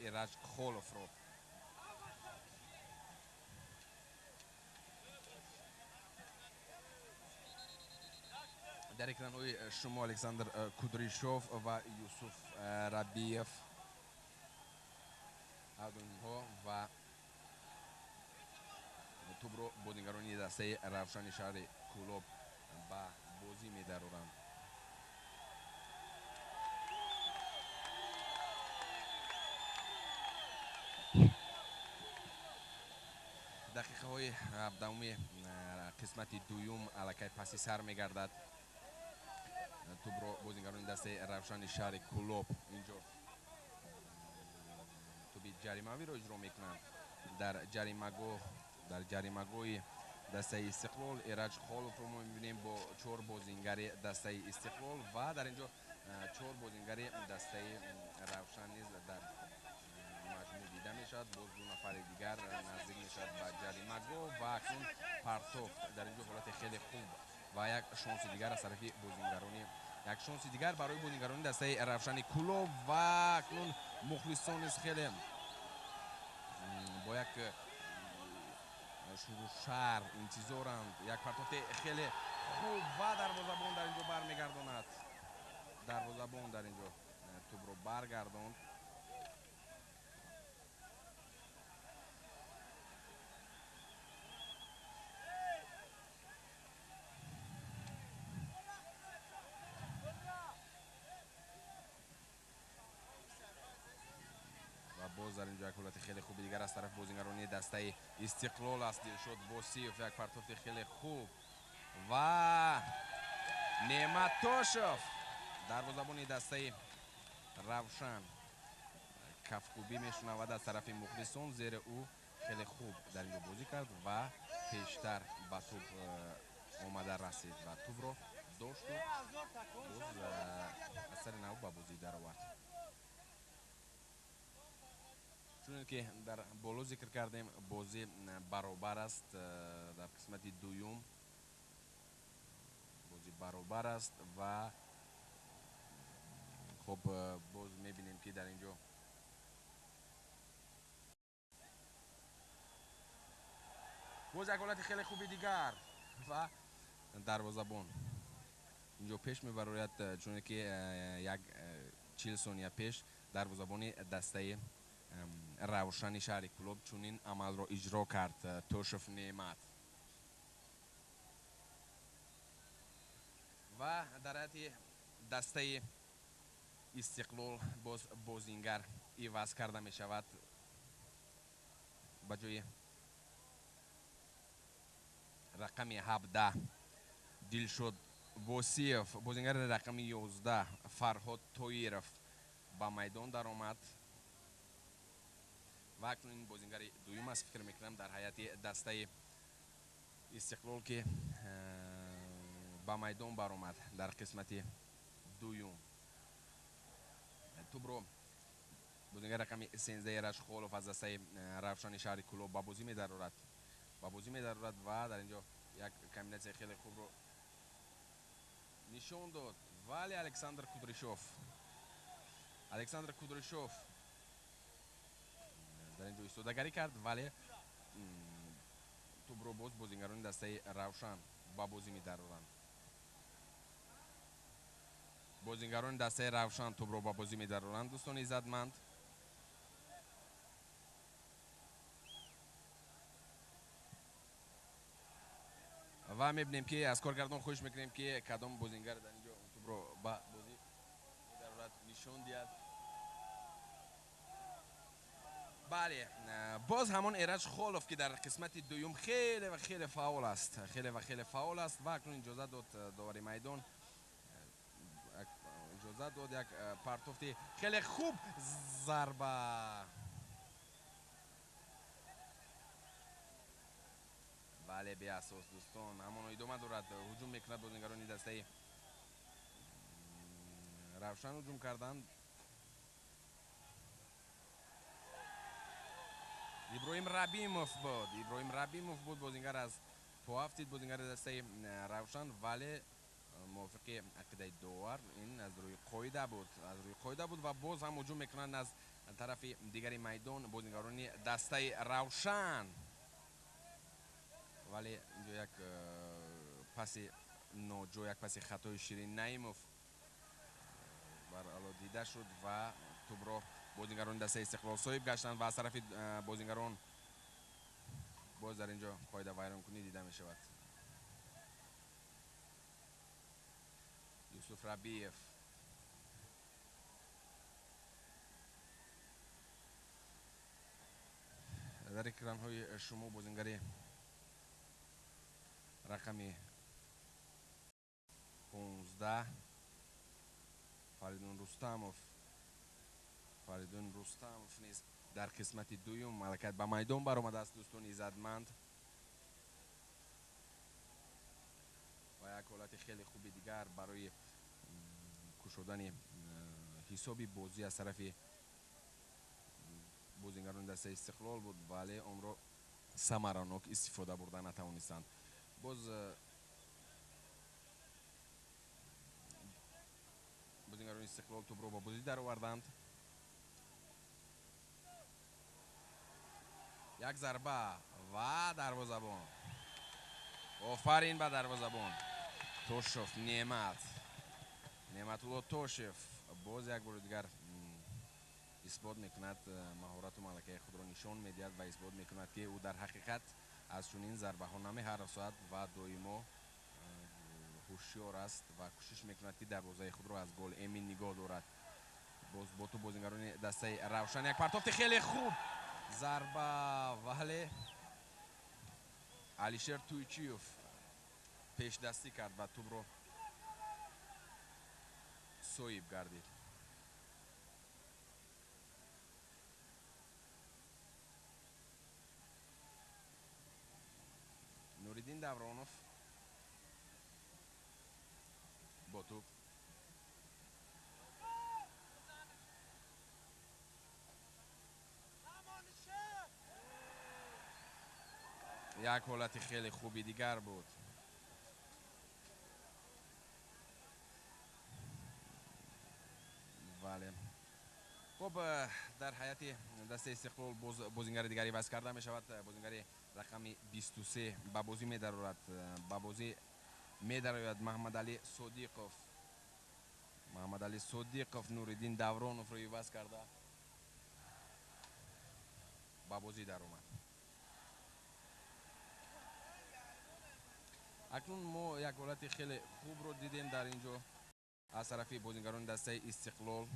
Ираҷ Холовро. дар экранҳои шумо Александр Кудришов ва Юсуф Рабиев ҳардуинҳо ва тӯбро бозингарони дастаи Равшани шаҳри Кӯлоб ба бозӣ медароранд. дақиқаҳои 17 қисмати дуюм аллакай паси сар мегардад. тӯбро бозингарони дастаи Равшани шаҳри Кӯлоб инҷо тӯби ҷаримавиро иҷро мекунанд. дар ҷаримагоҳи дастаи Истиқлол Ираҷ Холовро мо мебинем бо 4 бозингари дастаи Истиқлол ва дар инҷо 4 бозингари дастаи Равшан низ дар маҷмӯъ дида мешавад. боз ду нафари дигар наздик мешавад ба ҷаримагоҳ ва акнун партофт дар инҷо ҳолати хеле хуб و یک شانس دیگر از طرف بازیگرانی، یک شانس دیگر برای بازیگرانی دسته روشن کلوب و اکنون مخلصان از خیلی با یک شروع شهر انتظارند. یک پرتافت خیلی خوب و دروازه‌بان در اینجا برمیگرداند. دروازه‌بان در اینجا توپ رو برگرداند. و باز در اینجا یک حالت خیلی خوبی دیگر از طرف بازیگرانی دسته استقلال است. دلشد بوسیف یک پرتافت خیلی خوب و نعمت توشف دروازه‌بان دسته روشن کفکوبی میشنود از طرف مخلصون، زیر او خیلی خوب در اینجا بازی کرد و پیشتر به توپ آمده رسید و توپ رو داشت و باز اثر نو به بازی در آورد. چون که در بالا ذکر کردیم بازی برابر است. در قسمت دوم بازی برابر است و خب باز میبینیم که در اینجا باز یک حالت خیلی خوبی دیگر و دروازه‌بان اینجا پیش میبراید، چون که یک 40 ثانیه پیش دروازه‌بان دسته روشن شهر کلوب چون این عمل را اجرا کرد. توشف نعمت و در حیات دسته استقلال باز بازینگر عوض کرده می شود. به جای رقم 17 دلشد وسیف، بازینگر رقم 11 فرهاد تویرف به میدان در آمد و اکنون این بازینگر دویم است. فکر میکنم در حیات دسته استقلال که به میدان برآمد در قسمت دوم. توپ رو بازیگر رقم 13 رشخولوف از دسته روشن شهر کلوب به بازی می‌درآورد و در اینجا یک کامبیناسیون خیلی خوب رو نشان داد، ولی الکساندر کودریشوف در اینجا ایستادگی کرد، ولی توپ رو باز بازیگران دسته روشن به بازی می‌درآورند. بازیگران دسته روشن توپ رو به بازی می‌درآورند. دوستان عزتمند، و می‌بینیم که از کارگردان خوش می‌کنیم که کدام بازیگر در اینجا توپ رو به بازی می‌درآورد نشان دهد. بله، باز همان ایرج خالوف که در قسمت دوم خیلی و خیلی فعال است و اکنون اجازه داد داوری میدان اجازه داد یک پرتافت خیلی خوب ضربه. بله بی اساس دوستان، همان ادامه دارد. هجوم میکند بازیگران دسته روشن هجوم کردند. ابراهیم ربیموف بود بازیگر از پافتید بازیگر دسته روشن، ولی موافق عقیده داور این از روی قاعده بود و باز هم هجوم میکنند از طرف دیگری میدان بازیگران دسته روشن، ولی اینجا یک پس ناجو، یک پس خطای شیرین نعیموف بر علا دیده شد و توپ را بازیگران دسته استقلال صاحب گشتند و از طرف بازیگران باز در اینجا قاعده ویران کنی دیده می شود. یوسف ربیف در اکران های شما بازیگری رقم 15 فریدون رستموف نیز در قسمت دوم ملکت به میدان برآمده است. دوستان عزتمند، و یک حالت خیلی خوبی دیگر برای کشودن حسابی بازی از طرف بازیگران دسته استقلال بود، ولی آن را ثمراناک استفاده برده نتوانستند. باز بازیگران استقلال توپ رو با بازی در آوردند. یک ضربه و دروازه‌بان. آفرین به دروازه‌بان توشف. نعمت‌الله توشف باز یک بار دیگر اثبات میکند، مهارت و ملکه خود را نشان میدهد و اثبات میکند که او در حقیقت از چنین ضربه ها نمی‌هراسد و دائما هوشیار است و کوشش میکند که دروازه خود را از گل امین نگاه دارد. باز با تو بازیگران دسته روشن یک پرتافت خیلی خوب، ضربه ولی علیشر تویچیوف پیش دستی کرد و توپ را صویب گردید. نوریدین davronov با توپ یک حالت خیلی خوبی دیگر بود. ولی خب در حیات دسته استقلال بازیگر دیگری وصل کرده می شود. بازیگر رقم 23 به بازی می درآید. محمد علی صدیقов نوریدین davronov رو وصل کرده به بازی در اومد. اکنون ما یک حالت خیلی خوب رو دیدیم در اینجا از طرف بازیگران دسته استقلال.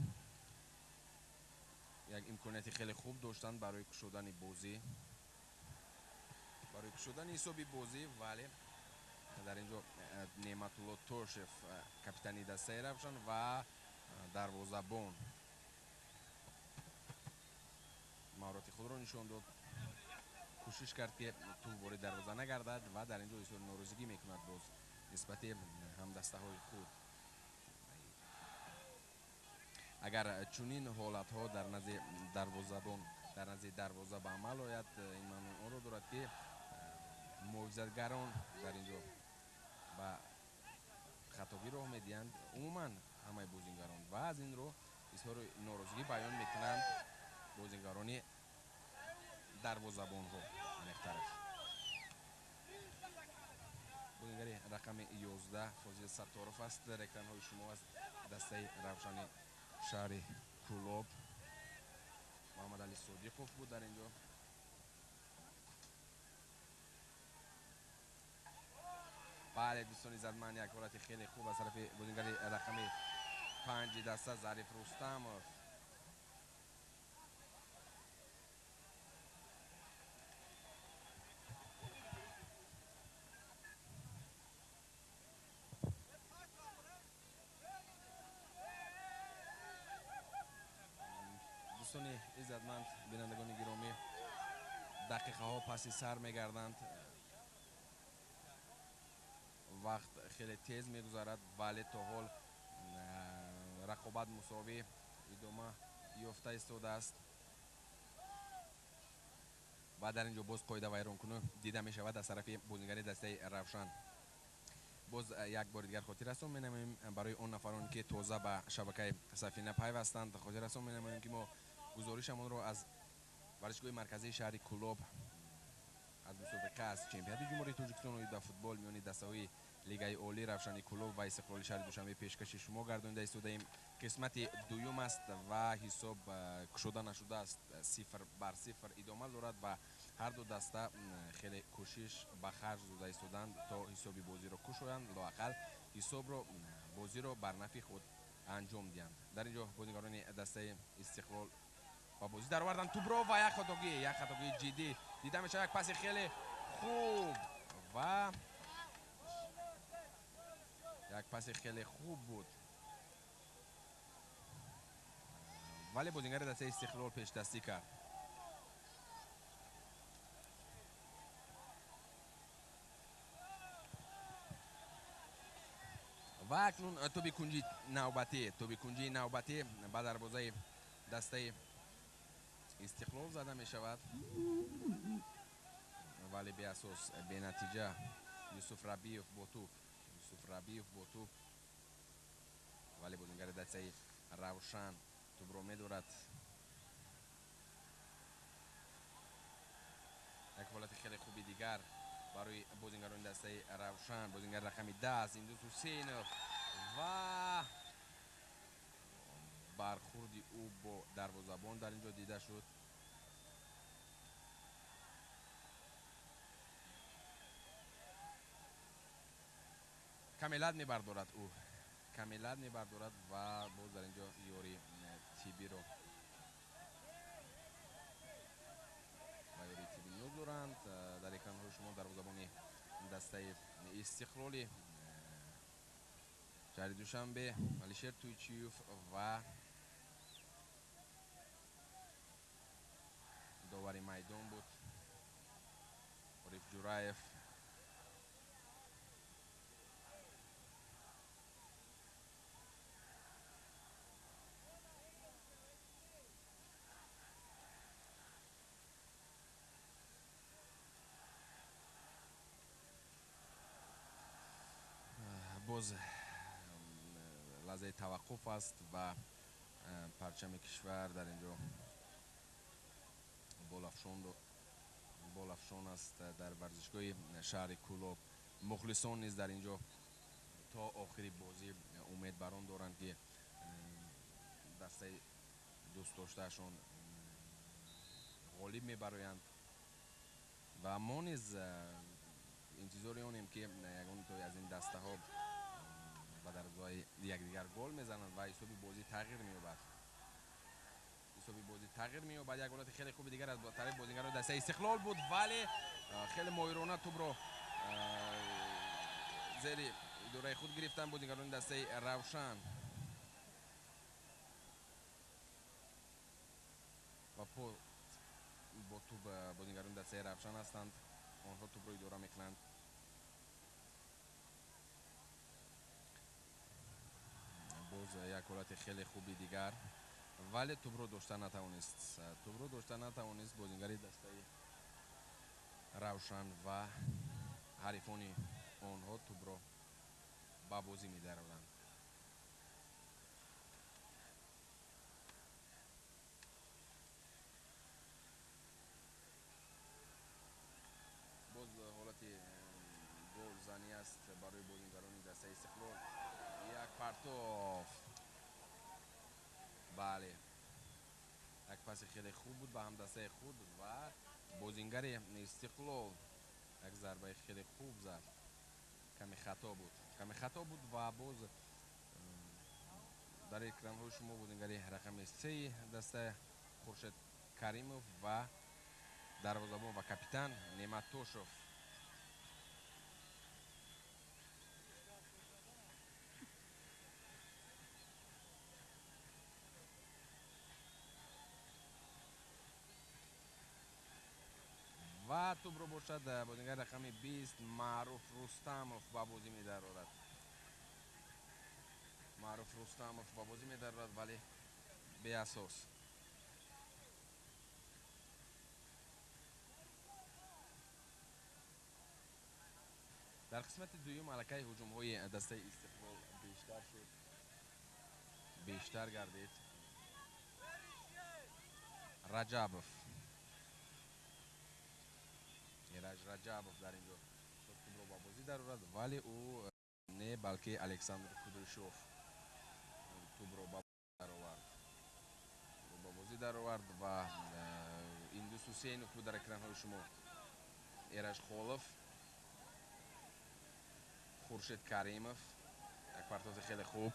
یک امکانیت خیلی خوب داشتند برای کشودن بازی، برای کشودن حسابی بازی، ولی در اینجا نعمت‌الله توشف کاپیتانی دسته روشن و دروازه‌بان مهارت خود را نشان داد، کوشش کرد که توپ وارد دروازه نگردد و در اینجا اظهار ناراضگی میکند باز نسبت هم دسته های خود. اگر چنین حالت ها در نزد دروازه‌بان در نزد دروازه به عمل آید، این معنی آن را دارد که محافظتگران در اینجا به خطاگی راه میدهند، عموما همه بازیگران، و از این رو اظهار ناراضگی بیان میکنند بازیگران دروازه‌بان ها. طرف بازیگر رقم 11 فاضل ستارов است. در اکران های شما از دسته روشن شهر کولوب محمد علی صدیقov بود در اینجا. بله دوستان عزیزمند، یک حالت خیلی خوب از طرف بازیگر رقم 5 دسته ظریف رستمov. دوستان عزیزمند، بینندگان گرامی، دقیقه ها پس سر میگردند، وقت خیلی تیز میگذرد، ولی تا حال رقابت مساوی ادامه یافته ایستاده است و در اینجا باز قاعده ویران کنه دیده می شود از طرف بازیگر دسته روشن. باز یک بار دیگر خاطر رسان می نماییم برای اون نفران که تازه به شبکه سفینه پیوستند، خاطر رسان می نماییم که ما گزارشمون رو از ورزشگاه مرکزی شهر کولوب از مسابقه از چمپیونات جمهوری تاجیکستان در فوتبال میان دسته‌های لیگ عالی روشنی کولوب و استقلال شهر دوشنبه پیشکش شما گردانده ایستادیم. قسمت دوم است و حساب کشوده نشده است، 0-0 ادامه دارد و هر دو دسته خیلی کوشش به خرج داده ایستادند تا حسابی بازی را کشویند، لااقل حساب را بازی را بر نفع خود انجام دهند. در اینجا بازیگران دسته استقلال با بازی در آوردن توپ را و یک خطاگی جدی دیده میشه. یک پاس خیلی خوب و یک پاس خیلی خوب بود، ولی بازیگر دسته استقلال پیش دستی کرد. و اکنون توپ کنجی نوبتی به دروازه دسته استقلال زده می شود، ولی به اساس به نتیجه یوسف ربیوف با توپ ولی بازیگر دسته равшан тубро медорад. як ҳолати хеле хуби дигар барои бозингарони дастаи равшан, бозингар рақами 10 Индус Ҳусейнов ва бархурди ӯ бо дарвозабон дар ин ҷо дида шуд. камелат мебардорад ӯ, камелат мебардорад ва боз дар ин ҷо ёри тибиро мегзоранд. дар экранҳои шумо дарвозабони дастаи Истиқлоли шаҳри Душанбе Алишер Тӯйчиев ва довари майдон буд Ориф Ҷураев. боз лаҳзаи таваққуф аст ва парчами кишвар дар ин ҷо болафшон аст дар варзишгоҳи шаҳри Кӯлоб. мухлисон низ дар ин ҷо то охири бозӣ умедбарон доранд ки дастаи дӯстдоштаашон ғолиб мебароянд ва мо низ интизори онем ки ягонтои аз ин дастаҳо ба дарвозаҳои якдигар гол мезананд ва ҳисоби бозӣ тағйир меёбад. Як ҳолати хеле хуби дигар аз тарафи бозингарони дастаи Истиқлол буд, вале хеле моҳирона тӯбро зери идораи худ гирифтанд бозингарони дастаи Равшан. ва бо тӯб бозингарони дастаи Равшан ҳастанд. онҳо тӯбро идора мекунанд. боз як ҳолати хеле хуби дигар, вале тӯбро дошта натавонист бозингари дастаи Равшан ва ҳарифони онҳо тӯбро ба бозӣ медаронанд. боз ҳолати голзанӣ аст барои бозингарони дастаи Истиқлол. як партоф, бале, як паси хеле хуб буд ба ҳамдастаи худ ва бозингари Истиқлол як зарбаи хеле хуб зад. каме хато буд ва боз дар экранҳои шумо бозингари рақами 3 дастаи Хуршед Каримов ва дарвозабон ва капитан Неъмат Тошев. ва тӯбро бошад бозингари рақами 20 Маъруф Рустамов ба бозӣ медарорад. вале беасос. дар қисмати дуюм аллакай ҳуҷумҳои дастаи Истиқлол бештар гардид. Раҷабов дар ин ҷо тӯбро ба бозӣ дарорад, вале ӯ не, балки Александр Кудришов тӯбро ба бозӣ даровард ва Индус Ҳусейнов буд дар экранҳои шумо. Эраж Холов, Хуршед Каримов, як партози хеле хуб.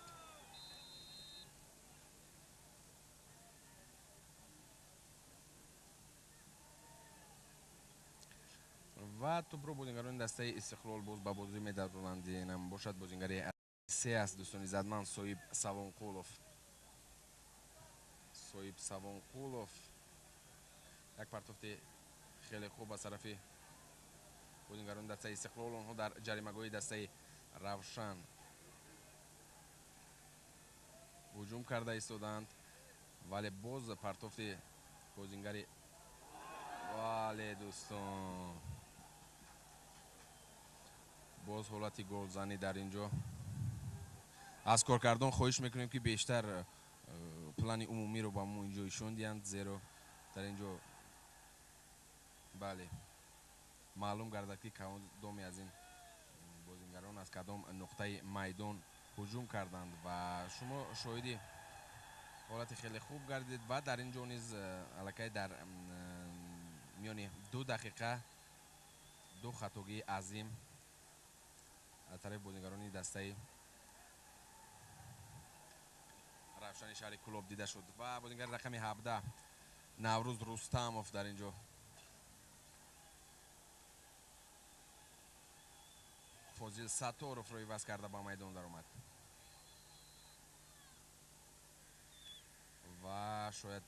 ва тӯбро бозингарони дастаи Истиқлол боз ба бозӣ медаронанд. инам бошад бозингари 3 аст дӯстони задман Соиб Савонқулов. як партофти хеле хуб аз тарафи бозингарони дастаи Истиқлол. онҳо дар ҷаримагоҳи дастаи Равшан ҳуҷум карда истоданд, вале боз партофти бозингари вале дӯстон, боз ҳолати голзанӣ дар ин ҷо. аз коркардон хоҳиш мекунем ки бештар плани умумиро ба мо инҷо ишон диҳанд, зеро дар инҷо бале маълум гардад ки кадоме аз ин бозингарон аз кадом нуқтаи майдон ҳуҷум карданд ва шумо шоҳиди ҳолати хеле хуб гардид ва дар инҷо низ аллакай дар миёни 2 дақиқа 2 хатогии азим аз тарафи бозингарони дастаи равшани шаҳри Кӯлоб дида шуд ва бозингари рақами 17 Наврӯз Рустамов дар инҷо Фозил Сатторовро иваз карда ба майдон даромад ва шояд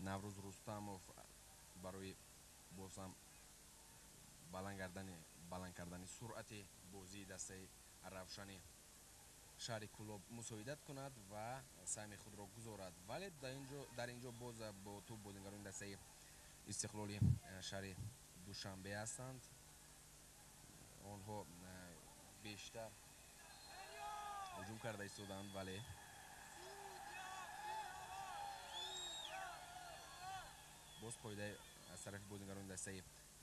Наврӯз Рустамов барои бозам баланд кардани суръати бозии дастаи равшани шаҳри Кӯлоб мусоидат кунад ва сайми худро гузорад, вале дар инҷо боз бо тӯб бозингарони дастаи Истиқлоли шаҳри Душанбе ҳастанд. онҳо бештар ҳуҷум карда истоданд, вале боз қоидаи аз тарафи бозингарони дастаи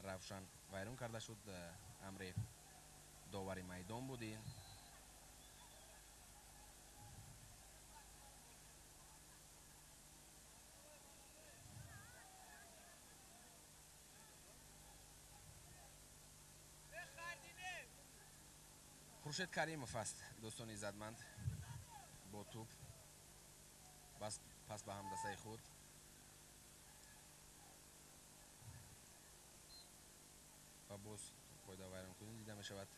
равшан вайрон карда шуд. амри довари майдон будӣ. хуршед каримов аст дӯстони иззатманд бо тӯб пас ба ҳамдастаи худ ва боз қоида вайронкунӣ дида мешавад.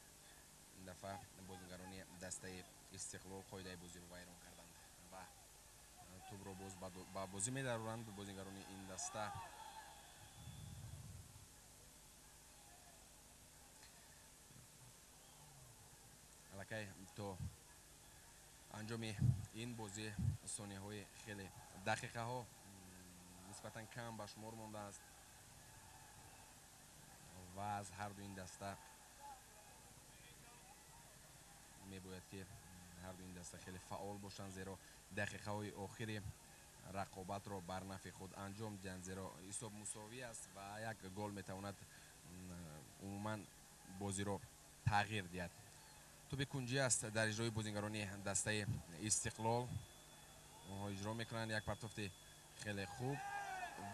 ин дафъа бозингарони дастаи Истиқлол қоидаи бозиро вайрон карданд ва тӯбро боз ба бозӣ медароранд бозингарони ин даста. аллакай то анҷоми ин бозӣ сониyaҳои хеле дақиқаҳо нисбатан кам ба шумор мондааст ва аз ҳарду ин даста мебояд ки ҳарду ин даста хеле фаъол бошанд, зеро дақиқаҳои охири рақобатро бар нафи худ анҷом диҳанд, зеро ҳисоб мусовӣ аст ва як гол метавонад умуман бозиро тағйир диҳад. тӯби кунҷӣ аст дар иҷрои бозингарони дастаи Истиқлол. онҳо иҷро мекунанд як партофти хеле хуб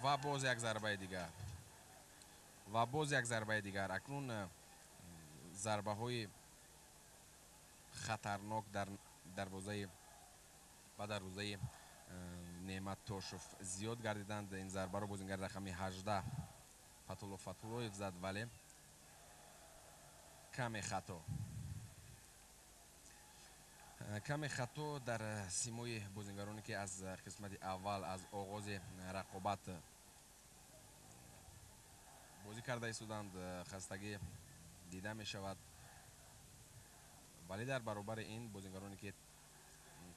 ва боз як зарбаи дигар. акнун зарбаҳои хатарнок дар дарвозаи Неъмат Тошев зиёд гардиданд. ин зарбаро бозингари рақами 18 Фатулло Фатуллоев зад, вале каме хато дар симои бозингароне ки аз қисмати аввал аз оғози рақобат бозӣ карда истоданд хастагӣ дида мешавад, вале дар баробари ин бозингароне ки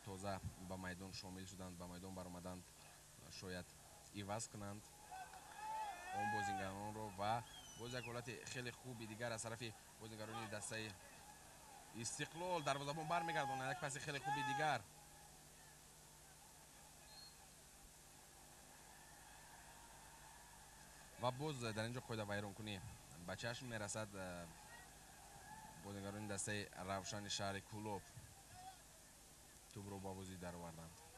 тоза ба майдон шомил шуданд, ба майдон баромаданд, шояд иваз кунанд он бозингаронро ва боз як ҳолати хеле хуби дигар аз тарафи бозингарони дастаи Истиқлол. дарвозабон бармегардонад як паси хеле хуби дигар. ва боз дар инҷо қоида вайронкунӣ ба чашм мерасад. бозингарони дастаи равшани шаҳри Кӯлоб тӯбро ба бозӣ дароварданд.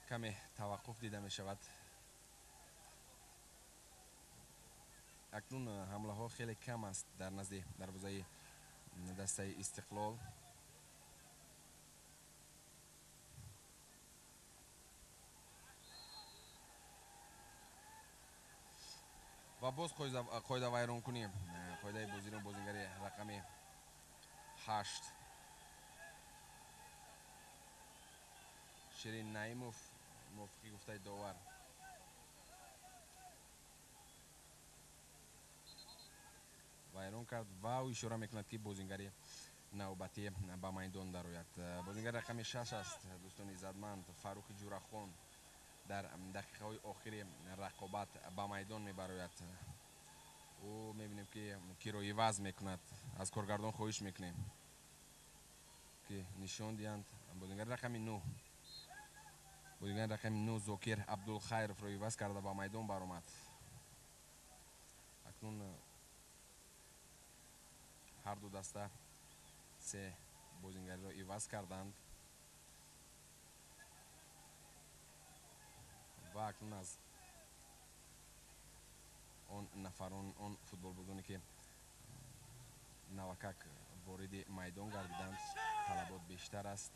каме таваққуф дида мешавад. акнун ҳамлаҳо хеле кам аст дар назди дарвозаи дастаи Истиқлол. ва боз қоида вайронкунӣ қоидаи бозиро бозингари рақами 8 Ширин Наимов мувофиқи гуфтаи довар. вайрон кард ва ӯ ишора мекунад ки бозингари навбатӣ ба майдон дарояд. Бозингари рақами 6 аст дӯстони иззатманд Фарухи Ҷурахон дар дақиқаҳои охири рақобат ба майдон мебарояд. ӯ мебинем ки кироиваз мекунад. Аз коргардон хоҳиш мекунем ки нишон диҳанд. Бозингари рақами 9 бозингари рақами 9 Зокир Абдулхайровро иваз карда ба майдон баромад. Акнун ҳар ду даста се бозингариро иваз карданд ва акнун аз он нафарон он футболбозоне ки навакак вориди майдон гардиданд талабот бештар аст.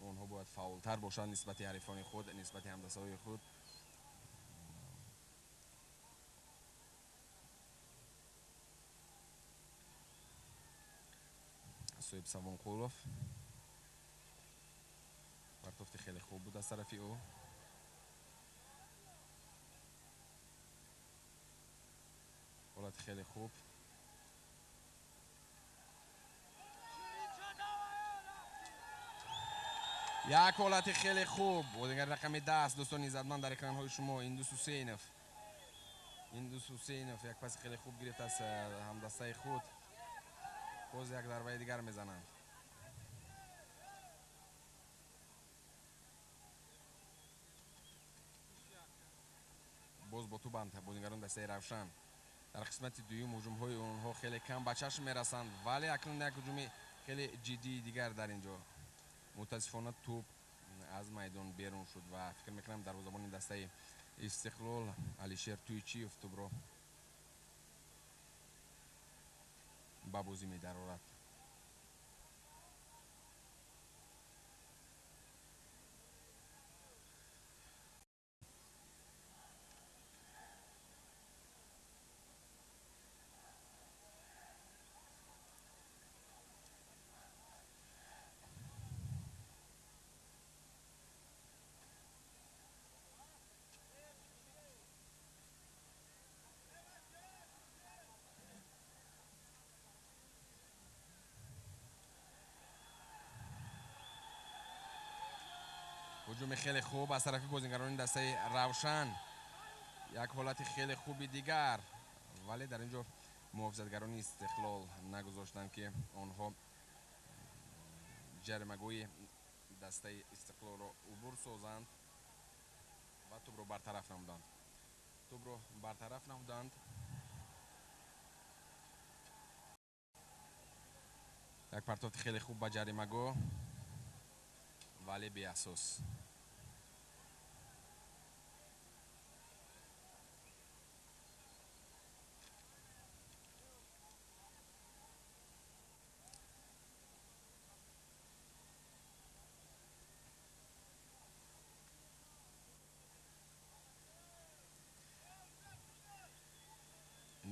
онҳо бояд фаъолтар бошанд нисбати ҳарифони худ, нисбати ҳамдастаҳои худ. соҳиб Савонқулов партофти хеле хуб буд аз тарафи ӯ. ҳолати хеле хуб. як ҳолати хеле хуб. бозингари рақами 10 дӯстони иззатманд дар экранҳои шумо Индус Ҳусейнов як паси хеле хуб гирифт аз ҳамдастаи худ. боз як зарбаи дигар мезананд. боз бо тубанд бозингарони дастаи Равшан. дар қисмати дуюм ҳуҷумҳои онҳо хеле кам ба чашм мерасанд, вале акнун як ҳуҷуми хеле ҷиддии дигар дар ин ҷо. мутаассифона туп аз майдон берун шуд ва фикр мекунам дарвозабони дастаи Истиқлол Алишер Туйчиев тупро ба бозӣ медарорад. ҳуҷуми хеле хуб аз тарафи бозингарони дастаи Равшан. як ҳолати хеле хуби дигар, вале дар ин ҷо муҳофизатгарони Истиқлол нагузоштанд ки онҳо ҷаримагоҳи дастаи Истиқлолро убур созанд ва тӯбро бартараф намуданд. як партофти хеле хуб ба ҷаримагоҳ, вале беасос.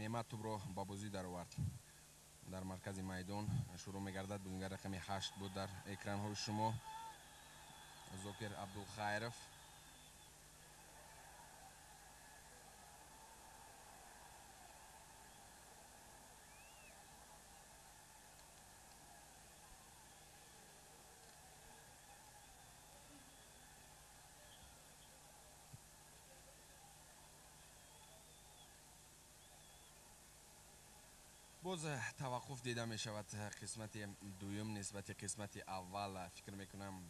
Немат тӯбро ба бозӣ даровард. дар маркази майдон шурӯъ мегардад. бозингари рақами 8 буд дар экранҳои шумо Зокир Абдулхайров. боз таваққуф дида мешавад. қисмати дуюм нисбати қисмати аввал фикр мекунам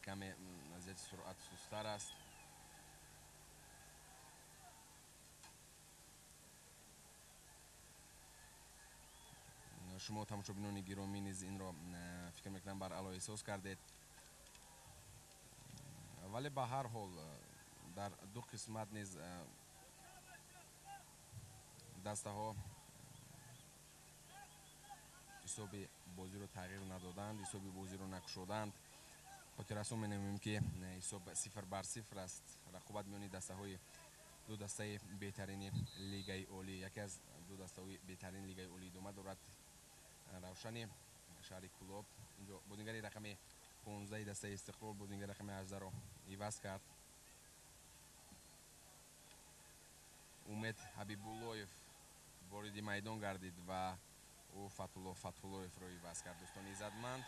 каме вазъияти суръат сустар аст. шумо тамошобинони гиромӣ низ инро фикр мекунам бар аъло эҳсос кардед. вале ба ҳар ҳол дар ду қисмат низ дастаҳо ҳисоби бозиро тағйир надоданд, ҳисоби бозиро накушоданд. хотир аз он менамоем ки ҳисоб 0-0 аст. рақобат миёни дастаҳои ду дастаи беҳтарини лигаи олӣ, яке аз ду дастаҳои беҳтарини лигаи олӣ идома дорад. равшани шаҳри Кӯлоб инҷо бозингари рақами 15 дастаи Истиқлол бозингари рақами 18-ро иваз кард. умед Ҳабибуллоев вориди майдон гардид ва ӯ фатҳуллоевро иваз кард. дӯстони иззатманд,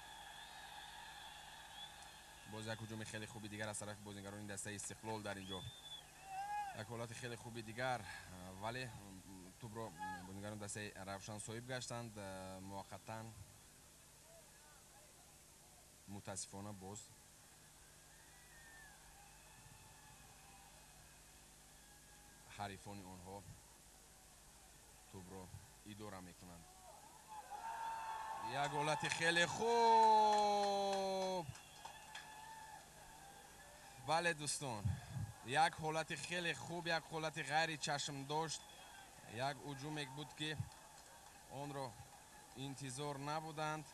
боз як ҳуҷуми хеле хуби дигар аз тарафи бозингарони дастаи Истиқлол дар инҷо. як ҳолати хеле хуби дигар, вале тӯбро бозингарони дастаи Равшан соҳиб гаштанд. муваққатан мутаассифона боз ҳарифони онҳо тӯбро идора мекунанд. як ҳолати хеле хуб. бале дӯстон, як ҳолати хеле хуб, як ҳолати ғайри чашмдошт, як ҳуҷумек буд ки онро интизор набуданд.